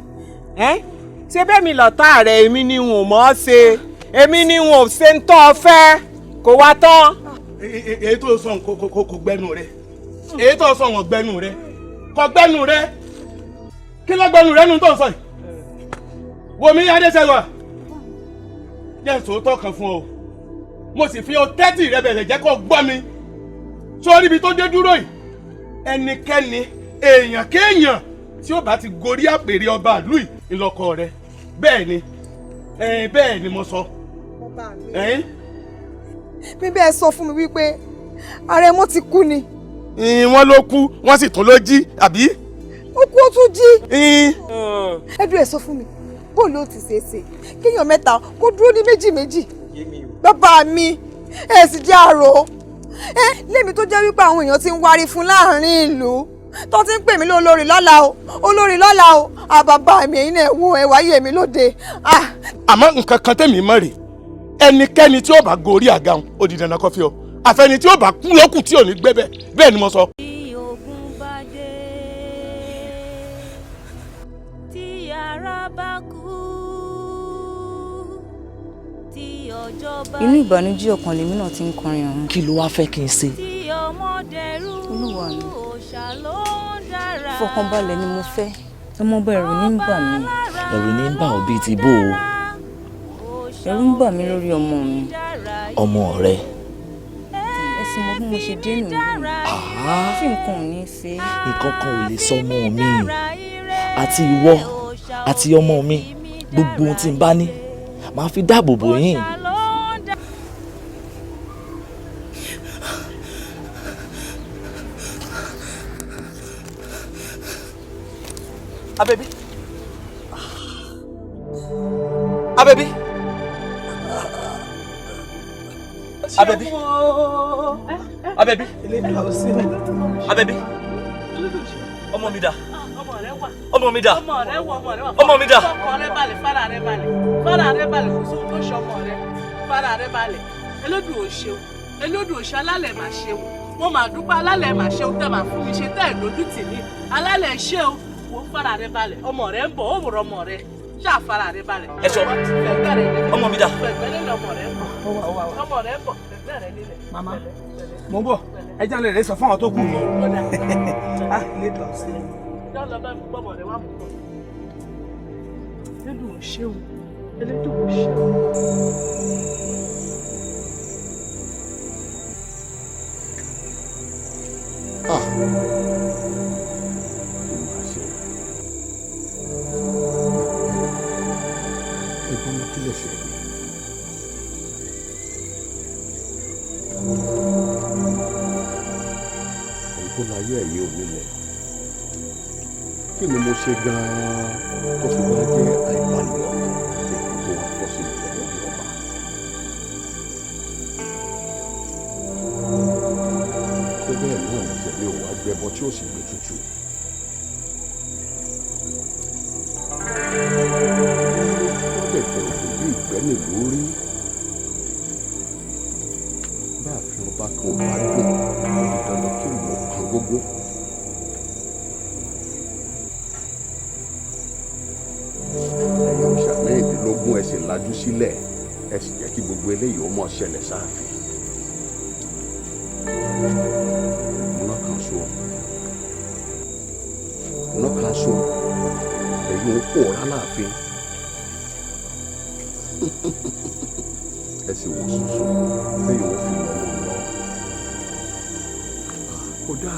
ṣé bẹ́ẹ̀ mi lọ́tà rẹ̀ èmi ni n ò mọ̀ ọ́ ṣe èmi ni n ò ṣe ń tọ́ ọ fẹ́ kò wá tán. èyí tó sọ kò gbẹnu rẹ èyí tó sọ wọn gbẹnu rẹ kò gbẹnu rẹ kí ló gbẹnu rẹ nu tó sọ yìí wòmí Adéṣewà jẹ́ sòótọ́ kan fún ọ mo sì fi ọ tẹ́tì rẹ bẹ̀rẹ̀ jẹ́ kó gbọ́ mi sórí ibi tó dé dúró yìí ẹnikẹ́ni èèyàn kéèyàn tí ó bá ti gorí àpèrè ọba ìlú yìí ìlọ́kọ rẹ bẹ́ẹ̀ ni mo sọ. bí bẹ́ẹ̀ sọ fún mi wípé àrẹ̀mọ ti kú ni. wọ́n ló kú wọ́n sì tún ló jí àbí. ó kú ó tún jí. ẹdùn ẹ̀ sọ fún mi bóòlù ó ti ṣe é ṣe kéèyàn mẹ́ta kó dúró ní méjì. bàbá mi ẹ sì jẹ́ àrò lèmi tó jẹ́ wípé àwọn èèyàn ti ń wárí fún láàrin ìlú tó ti ń pè mí olórí lọ́la o àbàbà mi ẹ̀yin náà wo ẹ̀wà yé mi lóde. àmọ́ nǹkan kan tẹ̀mí mọ́ rè ẹnikẹ́ni tí ó bá gorí àga òun ó di dandan kó fi ọ àfẹni tí ó bá kú lókù tí ò ní gbé bẹ́ẹ̀ ni mo sọ. tí ogun bá dé tí ara bá kú tí ọjọ́ bá inú ìbànújẹ́ ọkàn lèmi náà ti ń kọrin ọ̀hún. kí ló wá fẹ́ kí n ṣe. tí ọmọdé rú olúwa mi òòṣà ló ń dára. fọkànbalẹ̀ ni mo fẹ́ ọmọọba ẹ̀rù ní ń bà mí. ẹ̀rù ní ń bà ọ́ bíi ti bó o. ẹ̀rù ń bà mí lórí ọmọ mi. ọmọ rẹ. ẹ sì mọ bí mo ṣe dé nù yìí tí nǹkan ò ní ṣe. nǹkan kan ò lè sọ ọmọ mi àti ìwọ àti ọmọ mi gbogbo ohun tí n bá ní màá fi dáàbò bò yín. Abẹ́bí. Abẹ́bí. Abẹ́bí. Abẹ́bí. Abẹ́bí. Ọmọ mi dà. Ọmọ mi dà. Ọmọ mi dà. Fara rẹ balẹ̀ kò sóhun tó ṣe ọmọ rẹ fara rẹ balẹ̀ Elédùà ò ṣeun Elédùà ò ṣe alálẹ̀ máa ṣeun mo máa dúpẹ́ alálẹ̀ máa ṣeun tẹ́ máa fún mi ṣe tẹ́ ẹ̀ lójú tì mí alálẹ̀ ṣe o wò fara rẹ balẹ̀ ọmọ rẹ ń bọ̀ ó wòrọ̀ ọmọ rẹ ṣáà fara rẹ balẹ̀. ẹ sọ ọmọ mi dà. ọmọ rẹ ń bọ̀ fẹ̀gbẹ́ rẹ nílẹ̀. mama mo bọ̀ ẹ jẹ́ àlẹ́ rẹ sọ fún àwọn tó kù mọ́. lọ bá mi gbọ́mọ̀ rẹ wá mú bọ̀. Elédùà ò ṣeun Elédùà ò ṣeun. ẹ̀gbọ́n mi kílẹ̀ ṣe ẹ̀gbọ́n ayé ẹ̀yẹ onílẹ̀ kí ni mo ṣe gan-an tó fi wá jẹ́ àìbalẹ̀ ọkàn èyí tó wá pọ̀ sí ìgbẹ́lẹ̀ bí ọba. ṣé bẹ́ẹ̀ náà ní tẹ̀lé òun agbẹ́bọ tí ó sì gbé tutù. wọ́n dẹ̀dẹ̀ òkú bí ìgbẹ́ni lórí. bá a fi ọba kan ò bá gbé ó di dandan kí ìlú kan gógó. ẹ̀sìn lajú sílẹ̀ ẹ sì jẹ́ kí gbogbo eléyìí ó mọ̀ ṣẹlẹ̀ sáàfin. múná kan so èyí ń pòórá láàfin ẹ sì wò sùsù lẹ́yìn ó fi lọ́wọ́ lọ. kódà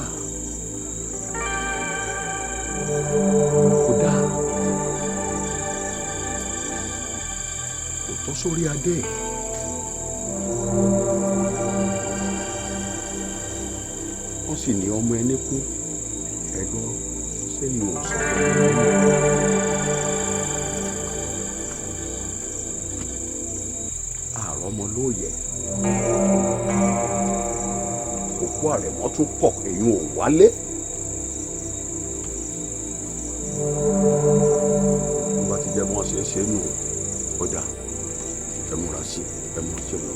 kò tọ́ sórí adé. wọ́n sì ní ọmọ ẹni kú ẹ̀gbọ́n sẹ́yìn ò sọ. àrọ́mọ lóye òkú àrẹ̀mọ́ tún pọ̀ èyí ò wálé. bó bá ti jẹ́ bí wọ́n ṣe ṣe nù kódà ẹ múra sí ẹ mọ̀ ṣe lọ.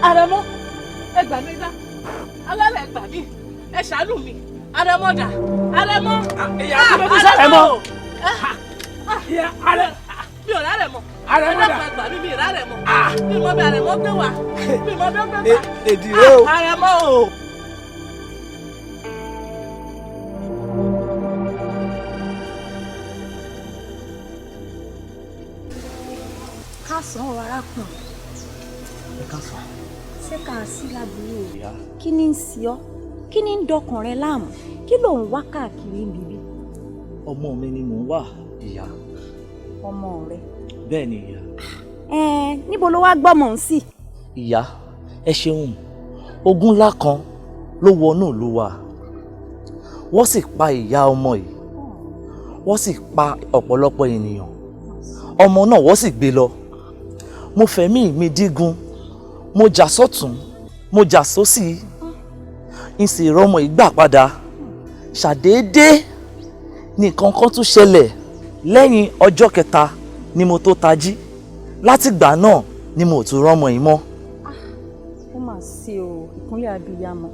Àrẹ̀mọ ẹ gbà mí gbà alálẹ̀ gbà mí ẹ ṣàánú mi Àrẹ̀mọ dà Àrẹ̀mọ. ìyá kí ló ti s'Àrẹ̀mọ. ìyá Àrẹ̀mọ mi ò rárẹ̀mọ Àrẹ̀mọ dà ẹ gbà mí mi rárẹ̀mọ mi mọ bí Àrẹ̀mọ gbé wá mi mọ bí ó gbé wá. èdè rẹ o. Àrẹ̀mọ o. Kásán ọ̀rọ̀ arákùnrin. ẹ káàsán. Ṣé ká sí lábúrò rẹ̀? Kí ni ń ṣe ọ́? Kí ni ń dọkàn rẹ láàmú? Kí ló ń wá káàkiri níbí? ọmọ mi ni mò ń wá ìyá. Ọmọ rẹ. bẹ́ẹ̀ ni ìyá. Níbo ló wá gbọ́mọ ń sí? ìyá ẹ ṣeun ogun ńlá kan ló wọnú ìlú wa wọ́n sì pa ìyá ọmọ yìí wọ́n sì pa ọ̀pọ̀lọpọ̀ ènìyàn ọmọ náà wọ́n sì gbé lọ mo fẹ̀mí mi dígun mo jà sọ́tún mo jà sósì n sì rọmọ ìgbà padà ṣàdédé nìkan kan tún ṣẹlẹ̀ lẹ́yìn ọjọ́ kẹta ni mo tó tají látìgbà náà ni mo tún rọmọ yìí mọ́. Ó mà ṣe o ìkúnlẹ̀ abiyamọ.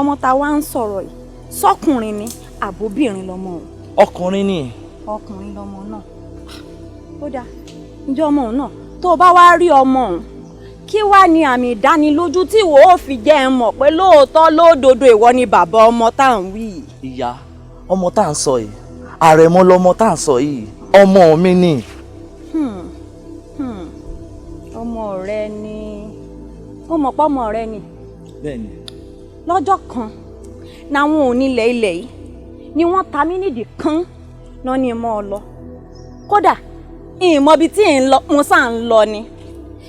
Ọmọ tá wá ń sọ̀rọ̀ yìí sọ́kùnrin ni àbóbìnrin lọmọ òun. ọkùnrin ni. ọkùnrin lọmọ náà. ó dáa ǹjẹ́ ọmọ òun náà tó o bá wá rí ọmọ òun kí wá ní àmì ìdánilójú tí ìwọ ò fi jẹ́ ẹ mọ̀ pé lóòótọ́ lódodo ìwọ ni bàbá ọmọ tá à ń wí. ìyá ọmọ tá à ń sọ yìí Àrẹ̀mọ lọmọ tá à ń sọ yìí ọmọ mi ni. ọmọ rẹ ni ó mọ̀ pé ọmọ rẹ ni. bẹ́ẹ̀ni. lọ́jọ́ kan làwọn onílẹ̀ ilẹ̀ yìí ni wọ́n ta mí nídìí kán náà ní mọ́ ọ lọ kódà ìmọ̀ ibi tí ń lọ mo sá ń lọ ni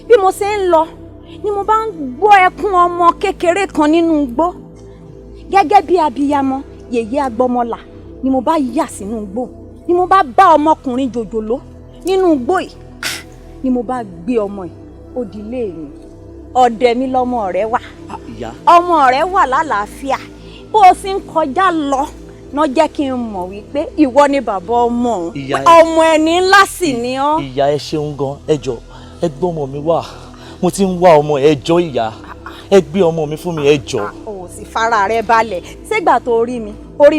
bí mo ṣe ń lọ ni mo bá ń gbọ́ ẹkún ọmọ kékeré kan nínú igbó gẹ́gẹ́ bí abiyamọ yèyé agbọmọlà ni mo bá yà sínú igbó ni mo bá bá ọmọkùnrin jòjòló nínú igbó yìí ni mo bá gbé ọmọ yìí ó di ilé mi ọ̀dẹ̀ mi lọmọ rẹ wà ọmọ rẹ wà lálàáfíà bó o sì ń kọjá lọ náà jẹ́ kí n mọ̀ wípé ìwọ ni bàbá ọmọ ọmọ ẹni ńlá sì ni ọ́. ìyá ẹ ṣeun gan ẹ jọ̀ọ́ ẹ gbé ọmọ mi wá mo ti ń wá ọmọ ẹ jọ̀ọ́ ìyá ẹ gbé ọmọ mi fún mi ẹ jọ̀ọ́. o sì fara rẹ balẹ̀ ṣégbà tó rí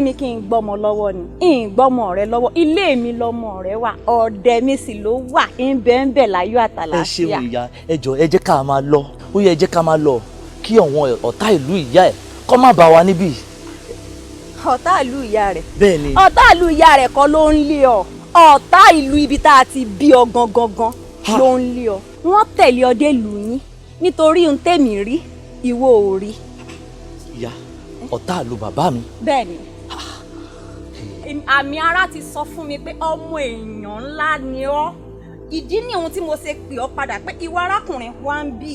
mi kí n gbọ́mọ lọ́wọ́ ni n gbọ́mọ rẹ lọ́wọ́ ilé mi lọ́mọ rẹ wà ọ̀dẹ̀ mi sì ló wà ń bẹ́ẹ̀ láyọ̀ àtàlàáfíà. ẹ ṣeun ìyá ẹ jọ̀ọ́ ẹ jẹ́ ká máa lọ ó yẹ ẹ jẹ́ ká máa lọ kí àwọn ọ̀tá ìlú ìyá ẹ̀ kó má bá wa níbí. ọ̀tá ìlú ìyá rẹ̀. bẹ́ẹ̀ni. ọ̀tá ìlú ìyá rẹ̀ kọ́ ló ń lé ọ ọ̀tá ìlú ibi tá a ti bí ọ gangan ló ń lé ọ wọ́n tẹ̀lé ọ dé ìlú yín nítorí ohun tèmi rí ìwọ ò rí. ìyá ọ̀tá ìlú bàbá mi. bẹ́ẹ̀ni àmì ara ti sọ fún mi pé ọmọ èèyàn ńlá ni ọ́ ìdí ni ohun tí mo ṣe pè ọ́ padà pé ìwọ arákùnrin wa ń bì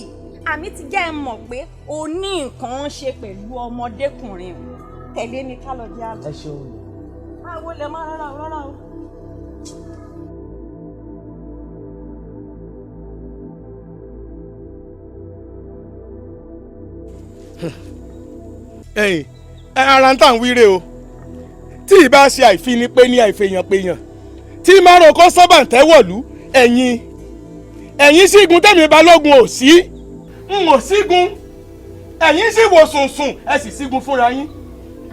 àmì ti jẹ́ ẹ mọ̀ pé o ní nǹkan ń ṣe pẹ̀lú ọmọdékùnrin o tẹ̀lé mi ká lọ jẹ́ àlọ́. ẹ ṣeun. àwọn olè máa rárá o. ẹ̀yin ara ń tàn wíre o tí ì bá ṣe àìfini pé ní àìfèèyàn tí márùn kọ́ sábà ń tẹ́wọ̀lú ẹ̀yin sígun tẹ̀mí balógun ò sí n ò sígun ẹ̀yin sì wò sùnsùn ẹ sì sígun fúnra yín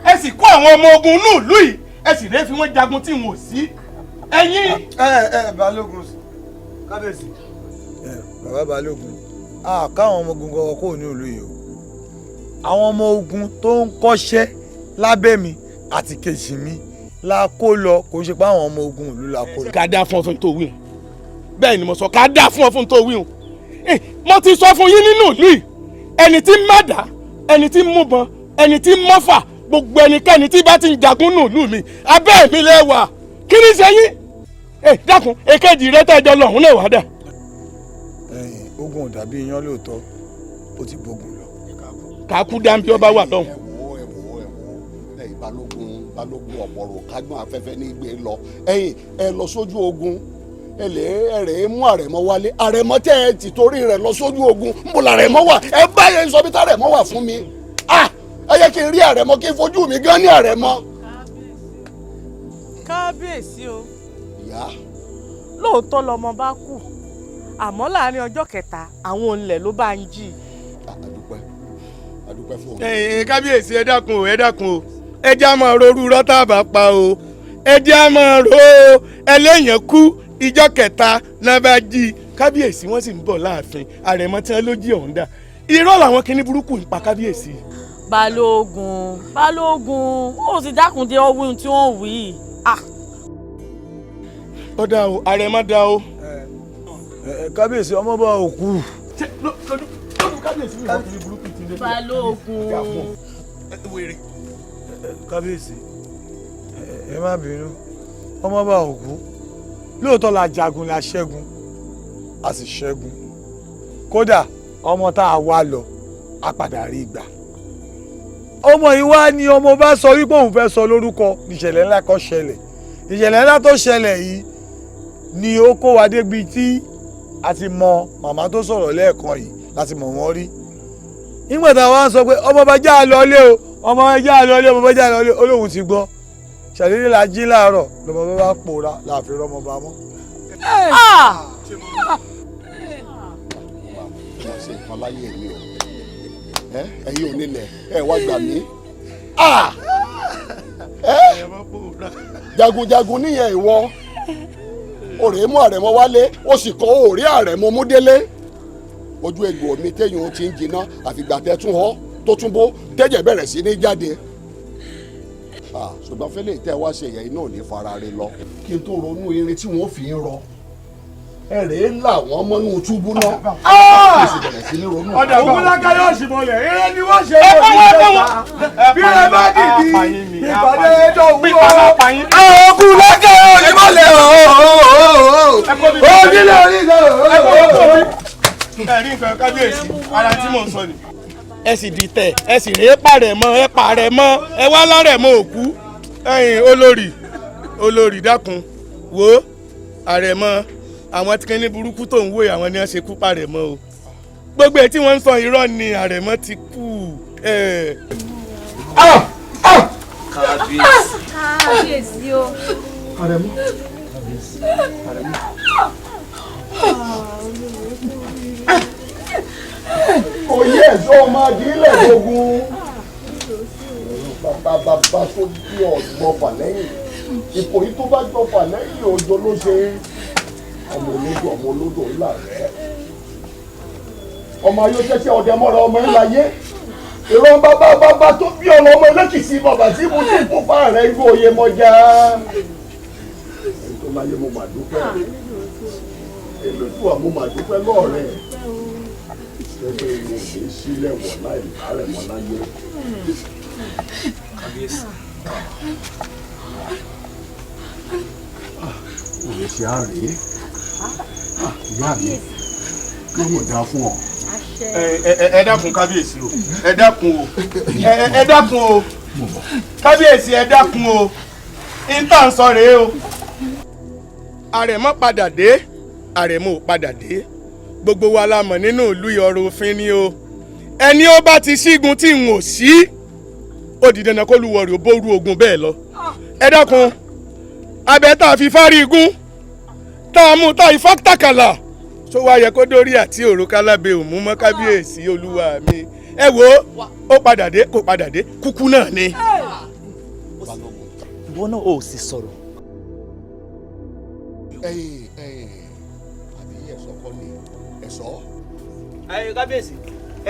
ẹ sì kó àwọn ọmọ ogun inú ìlú yìí ẹ sì rẹ́ fi wọ́n jagun tí wọn ò sí ẹ̀yin. balógun kábíyèsí. bàbá balógun káwọn ọmọ ogun kọ́kọ́ kò ní ìlú yìí o àwọn ọmọ ogun tó ń kọ́ṣẹ́ lábẹ́ mi àti kejì mi la kó lọ kò ń ṣe pé àwọn ọmọ ogun ìlú la kó lọ. ká dá fún ọ fún tó wí o bẹ́ẹ̀ ni mo sọ ká dá fún ọ fún tó wí o mo ti sọ fún yín nínú ìlú yìí ẹni tí ń mádà ẹni tí ń múbọn ẹni tí ń mọ́fà gbogbo ẹnikẹ́ni tí bá ti ń jagun nù ìlú mi abẹ́ mi lẹ wà kí ni ṣe yín dákun èkejì rẹ tẹ́jọ lọ́hùn náà wá dà. ogun ò dàbí iyán lóòótọ́ ó ti bógun lọ. kakú dáńbí ọba wà lọ́hùn. balógun ọ̀pọ̀rọ̀ kágbọ́n afẹ́fẹ́ ní gbé lọ ẹ̀yin ẹ lọ sójú ogun ẹ̀rẹ̀ mú àrẹ̀mọ wálé àrẹ̀mọ tẹ́ ẹ ti torí rẹ̀ lọ sójú ogun ń bò làrẹ̀mọ wà ẹ bá yẹn sọ bí tàrẹ̀mọ wà fún mi ẹ yẹ kí n rí àrẹ̀mọ kí n fojú mi gan ní àrẹ̀mọ. kábíyèsí o. ìyá. lóòótọ́ lọmọ bá kú àmọ́ láàrin ọjọ́ kẹta àwọn olè ló bá ń jí. adúpẹ́ fún ọ. kábíyèsí ẹ dákun o ẹ dákun o ẹ jẹ́ á máa rorú rọ́tà bá pa o ẹ jẹ́ á máa ro ẹlẹ́yìn kú ìjọ kẹta náà bá jí kábíyèsí wọ́n sì ń bọ̀ láàfin àrẹ̀mọ tí wọ́n ló jí ọ̀hún dà irọ́ làwọn kinní burúkú ń pa kábíyèsí. balógun ó sì dákun dé ọwọ́ tí wọ́n wí. ó dá o àrẹ̀mọ dá o. kábíyèsí ọmọ bá òkú. balógun. kábíyèsí ẹ má bínú ọmọ bá òkú lóòótọ́ la jagun la ṣẹ́gun a sì ṣẹ́gun kódà ọmọ tá a wá lọ a padà rí gbà ọmọ yìí wá ní ọmọ bá sọ wípé òun fẹ́ sọ lórúkọ ìṣẹ̀lẹ̀ ńlá kan ṣẹlẹ̀ ìṣẹ̀lẹ̀ ńlá tó ṣẹlẹ̀ yìí ni ó kó wa débi tí a ti mọ màmá tó sọ̀rọ̀ lẹ́ẹ̀kan yìí láti mọ̀ wọ́n rí nígbà tá a wá ń sọ pé ọmọ bá já a lọlé o ọmọ bá já a lọlé ọmọ bá já a lọlé olóhùn ti gbọ́ ṣàdédé la jí láàárọ̀ lọ́mọ bá pòórá láàfin rọ́mọ bá mọ́. ṣe nǹkan láyé mi o ẹ̀yin ò nílẹ̀ ẹ wá gbà mí jagunjagun níyẹn ìwọ òrè mú àrẹ̀mọ wálé ó sì kọ́ òrè àrẹ̀mọ mú délé ojú egbò mi téèyàn ti ń jiná àfìgbà tẹ tún họ tó tún bó tẹ́jẹ̀ bẹ̀rẹ̀ sí ní jáde ṣùgbọ́n fẹ́lẹ́ tẹ́ wá ṣe yẹn iná ò ní fara rẹ lọ kí n tó ronú irin tí wọ́n fi ń rọ ẹ̀rẹ̀ ńlá wọn mọ́nú túbú náà kí n sì bẹ̀rẹ̀ sí ní ronú. ọ̀dà ògúnlákà yóò sì mọlẹ̀ eré ni wọ́n ṣe é bí ẹ bá dìdí ìpàdé dọ̀wọ́ ògúnlákà yóò sì mọlẹ̀ onílé onílé. ẹ̀rí nǹkan kábíyèsí ara tí mò ń sọ ni ẹ sì dìtẹ̀ ẹ sì rèé pàrẹ̀ mọ́ ẹ pàrẹ̀ mọ́ ẹ wá lọ́rẹ̀ mọ́ òkú ẹ̀yin olórí dákun wo àrẹ̀mọ àwọn tí kẹ́ni burúkú tó ń wò àwọn ni wọ́n ṣe kú pàrẹ̀ mọ́ o gbogbo ẹ̀ tí wọ́n ń sọ irọ́ ni àrẹ̀mọ ti kú. kábíyèsí o. àrẹ̀mọ. oyè ẹ̀ṣọ́ máa di ilẹ̀ gbógun bàbá tó bí ọ̀gbọ́fà lẹ́yìn ipò yìí tó bá gbọ́fà lẹ́yìn òjò ló ṣe ọmọ olódò ńlá rẹ̀ ọmọ ayé ṣẹ̀ṣẹ̀ ọdẹ mọ́ra ọmọ ńlá yé ìran bàbá tó bí ọmọ ẹlẹ́kìsí bàbá tí mo ti kú fáà rẹ̀ igbó oyè mọ́já èyí tó láyé mo mà dúpẹ́ èlò tó wà mo mà dúpẹ́ lọ́ọ̀rẹ́ ẹgbẹ́ ilé ìgbé sílẹ̀ wọ̀ láì lárẹ̀ mọ́ láyé. kábíyèsí. òye ṣe á rèé ìyá mi ló mọ̀ dá fún ọ. ẹ dákun kábíyèsí o ẹ dákun o ẹ dákun o kábíyèsí ẹ dákun o ìta ń sọ rèé o àrẹ̀mọ padà dé àrẹ̀mọ ò padà dé gbogbo wa la mọ̀ nínú ìlú ọ̀rọ̀ òfin ni o ẹni ó bá ti sígun tí n ò sí ó di dandan kó lùwọ̀ rẹ̀ ó bóru ogun bẹ́ẹ̀ lọ ẹ dákun abẹ tá a fi fárí igun tá a mú tá a ifá tàkàlà tó wá yẹ kó dórí àti òrùka lábẹ́ òmù mọ́ kábíyèsí olúwa mi ẹ wo ó padà dé kò padà dé kúkú náà ni. ìwọ náà ò sì sọ̀rọ̀. àbí ẹ̀sọ́ kọ́ ni ẹ̀sọ́. ayé kábíyèsí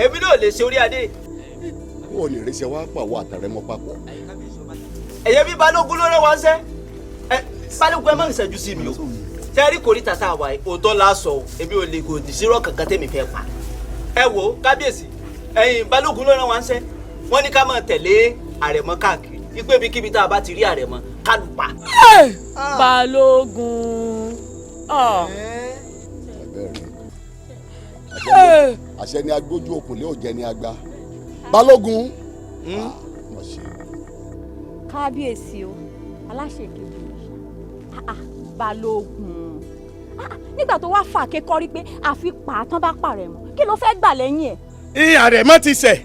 èmi náà lè ṣe orí adé. wọ́n lè ríṣẹ́ wá pàwọ́ àtàrẹ́mọ́ papọ̀. ẹ̀yẹ bí balógun ló rẹ̀ wá ń sẹ́ balógun ẹ má ń ṣẹ́jú sí mi o tẹ́rí kòríta tá a wà òótọ́ la sọ o èmi ò lè kò dì sírọ̀ kankan tẹ́mi fẹ́ pa. ẹ wo kábíyèsí ẹ̀yin balógun ló rẹ̀ wá ń sẹ́ wọ́n ní ká máa tẹ̀lé àrẹ̀mọ káàkiri wípé ibikíbi tá a bá ti rí àrẹ̀mọ ká lù pa. balógun. àṣẹ ni agbójú òkùnlé ò jẹ ní agbá balógun. kábíyèsí o aláṣẹ kejì balógun nígbà tó wá fà kékọ́rí pé àfi pàtán bá pàrẹ̀ mọ́ kí ló fẹ́ gbà lẹ́yìn ẹ̀. àrẹ̀mọ ti ṣẹ̀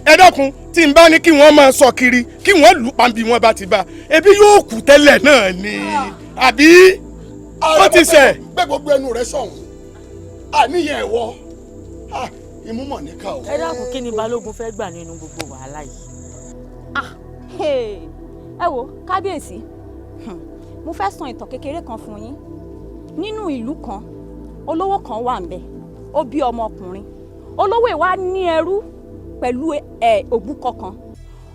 ẹ dákun tí n bá ní kí wọ́n máa sọ kiri kí wọ́n lù pa bí wọ́n bá ti bá ebi yóò kú tẹ́lẹ̀ náà ni àbí ó ti ṣẹ̀. gbé gbogbo ẹnu rẹ sọ̀hún àníyàn ẹ̀wọ́ ìmúmọ̀ níkà o. ẹ dákun kí ni balógun fẹ́ gbà nínú gbogbo wàhálà yìí. ẹ wo kábíyèsí mo fẹ́ sọ ìtàn kékeré kan fún yín nínú ìlú kan olówó kan wà ń bẹ̀ ó bí ọmọkùnrin olówó ìwà ní ẹrú pẹ̀lú òbúkọ kan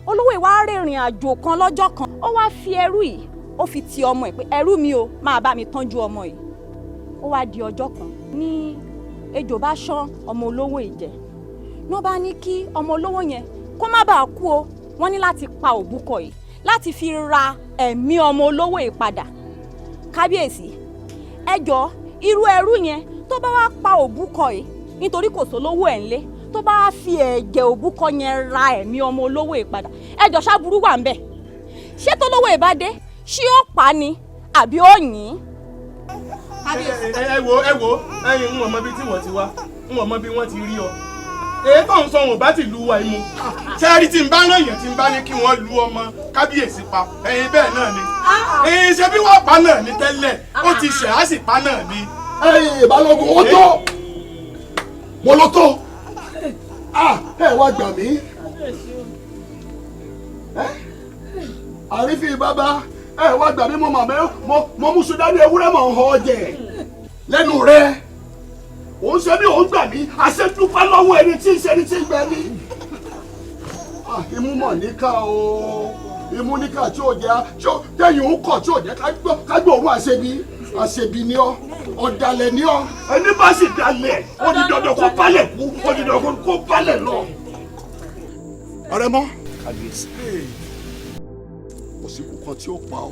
olówó ìwà rìnrìn àjò kan lọ́jọ́ kan ó wá fi ẹrú yìí ó fi ti ọmọ ẹ̀ pé ẹrú mi o máa bá mi tọ́jú ọmọ yìí ó wá di ọjọ́ kan ní ejò bá ṣán ọmọ olówó ìjẹ náà bá ní kí ọmọ olówó yẹn kó má bàa kú o wọ́n ní láti pa òbúkọ yìí láti fi ra ẹ̀mí ọmọ olówó yìí padà kábíyèsí ẹ jọ̀ọ́ irú ẹrú yẹn tó bá wá pa òbúkọ yìí nítorí kò sólówó ẹ̀ ńlé tó bá fi ẹ̀jẹ̀ òbúkọ yẹn ra ẹ̀mí ọmọ olówó yìí padà ẹ jọ̀ọ́ ṣáburú wà ń bẹ̀ ṣé tó lówó yìí bá dé ṣé ó pa ni àbí ó yìn. ẹ wo ẹ̀yin ń wọ̀n mọ́ bí tí wọ́n ti wá ń wọ̀n mọ́ bí wọ́n ti rí ọ èyí tó ń sọ wọn bá ti lu wa imú sẹ́ẹ̀rì tí ń bá rán èèyàn tí ń bá ní kí wọ́n lu ọmọ kábíyèsí pa ẹ̀yin bẹ́ẹ̀ náà ni ẹ̀yin ṣe bí wọ́n pa náà ní tẹ́lẹ̀ ó ti ṣẹ̀ á sì pa náà ni. ẹ̀yin balógun ó tó mo ló tó ẹ wá gbà mí àrífín bàbá ẹ wá gbà mí mo mú sudani ewúrẹ́ mọ̀ ń họ jẹ lẹ́nu rẹ̀ òun ṣe bí òun gbà mí àṣetúpẹ́ lọ́wọ́ ẹni tí ń ṣe ẹni tí ń gbẹ mí. imú mọ̀ níkà o imú níkà tí ò jẹ́ tẹ̀yìn òun kọ̀ tí ò jẹ́ ká gbọ́ òun àṣebí ni ọ́ ọ̀dàlẹ̀ ni ọ́ ẹni bá sì dalẹ̀ ó di dandan kó balẹ̀ kú ó di dandan kó balẹ̀ lọ. ọ̀rẹ́ mọ́ kò sí kú kan tí ó pa ọ́.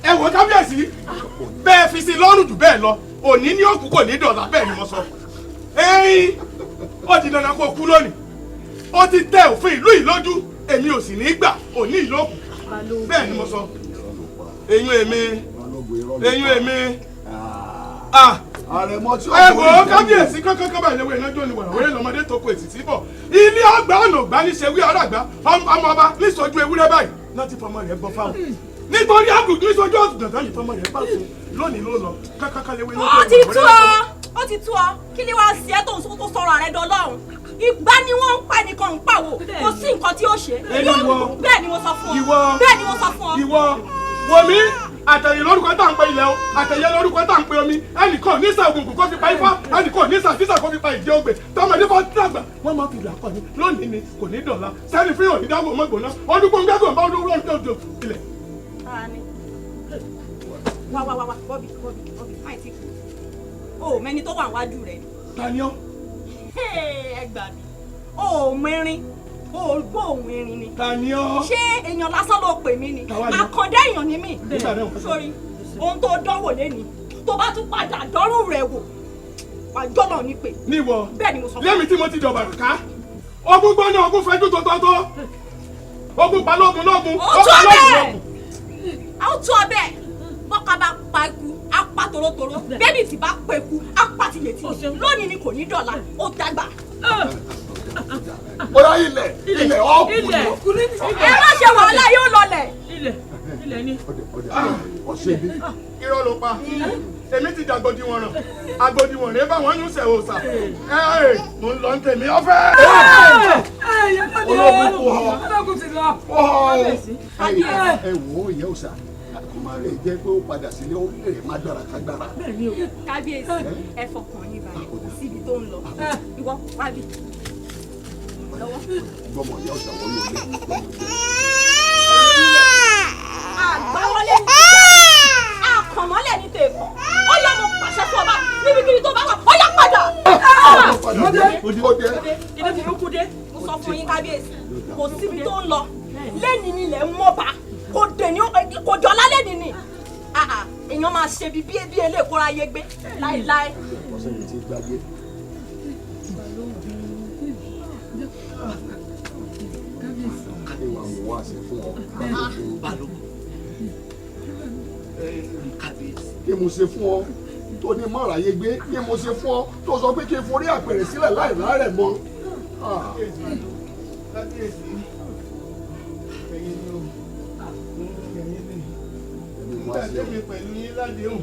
ẹ wò kábíyèsí bẹ́ẹ̀ fi sí lọ́rùn jù bẹ́ẹ̀ lọ òní ní òkú kò ní dọ̀là bẹ́ẹ̀ ni mo sọ ẹ̀yin ó ti dandan kó kú lónìí ó ti tẹ òfin ìlú yìí lójú èmi ò sì ní gbà òní ìlókù bẹ́ẹ̀ ni mo sọ eyín èmi ẹ wò kábíyèsí kankan báyìí lẹ́wọ́ iná jó ni wàrà wẹ́rẹ́ lọ́mọdé tó kó èsì síbọ̀ ilé ọgbà ọ̀nà ògbà ní ṣe wí ọ̀rọ̀ àgbà ọmọ ọba níṣojú ewúrẹ́ báyìí láti fọmọ rẹ̀ bọ́ fáwọn nítorí àgùntàn níṣojú ọ̀sùn tán yìí fọmọ rẹ̀ bá sùn lónìí ló lọ kankan lẹ́wọ́ iná jó ni wàrà. ó ti tú ọ kí ni wàá sí ẹ tó sọ̀rọ̀ rẹ dọlọ́run ìgbà ni wọ́n ń pa nìkan ń pàwò kò sí nǹkan tí ó ṣe bẹ́ẹ̀ ni mo sọ fún ọ bẹ́ẹ̀ ni mo sọ fún ọ. ìwọ wò mí àtẹ̀yìn lórúkọ tá à ń pe ilẹ̀ o àtẹ̀yẹ lórúkọ tá à ń pe omi ẹnìkan ní sàgùnkùn kó fi pa ifá ẹnìkan ní sàfísà kó fi pa ìdí ògbè tọmọdé bá dàgbà wọn máa fi làkọ ni lónìí ni kò ní dọ̀la sẹ́ni fún yòó ní dáwọ́ mọ́gbóná ọdún gbọ́ngbẹ́gbọ̀n bá olówó ọdún tó ilẹ̀. wá bọ́bí máì tí kù o mẹ́ni tó wà wájú rẹ̀. tani ọ. ẹ gbà mí o mẹ́rin o gbọ́ òun erin ni. tani ọ. ṣé èèyàn lásán ló pè mí ni àkàndá èèyàn ni mí. sórí ohun tó dánwò lẹ́ni tó bá tún padà dánrù rẹ̀ wò àjọ náà ní pé. níwọ bẹ́ẹ̀ ni mo sọ fún lẹ́mi tí mo ti jọba ká ogun gbọ́nà ogun fẹ́jú tótótó ogun balógun lógun ó tún ọbẹ̀ ó tún ọbẹ̀ bọ́ká bá pa ikú á pa torótoró bẹ́ẹ̀ni tí bá pa ikú á pa tìyẹ̀tìyẹ̀ lónìí ni kò ní dọ̀la ó dàgbà. bóyá ilẹ̀ ọkùnrin. ẹ má ṣe wàhálà yóò lọlẹ̀. ilẹ̀ ni. irọ́ ló pa èmi ti dàgbòdì wọn ràn àgbòdì wọn rèé báwọn yún sẹ̀ òòsà mo ń lọ ń tèmi ọ̀fẹ́. olóògùn kò họ. olóògùn ti lọ. ẹ wò ó ìyá òòṣà kó má lè jẹ́ pé ó padà sílé ó lè má dára kágbára. kábíyèsí ẹ fọkàn yín balẹ̀ síbi tó ń lọ ìwọ wábì lọ́wọ́. gbọmọ ìyá òòṣà wọ́n lò lé. àgbáwọlé ní àkànmọ́lẹ̀ ní tèèkọ́ ó yá mo pàṣẹ fún ọba níbikíbi tó bá wà ó yá padà. ìdí burúkú dé mo sọ fún yín kábíyèsí kò síbi tó ń lọ lẹ́ni nílẹ̀ ń mọ́ba kò jọ lálẹ́ nìní èèyàn máa ṣe bí eléèkóra yé gbé láéláé. kí mo ṣe fún ọ tó ní mọ́ra yé gbé kí mo ṣe fún ọ tó sọ pé kí n forí àpẹẹrẹ sílẹ̀ láì rárẹ̀ mọ́. Ìgbà tẹ́mi pẹ̀lú yín ládéhùn.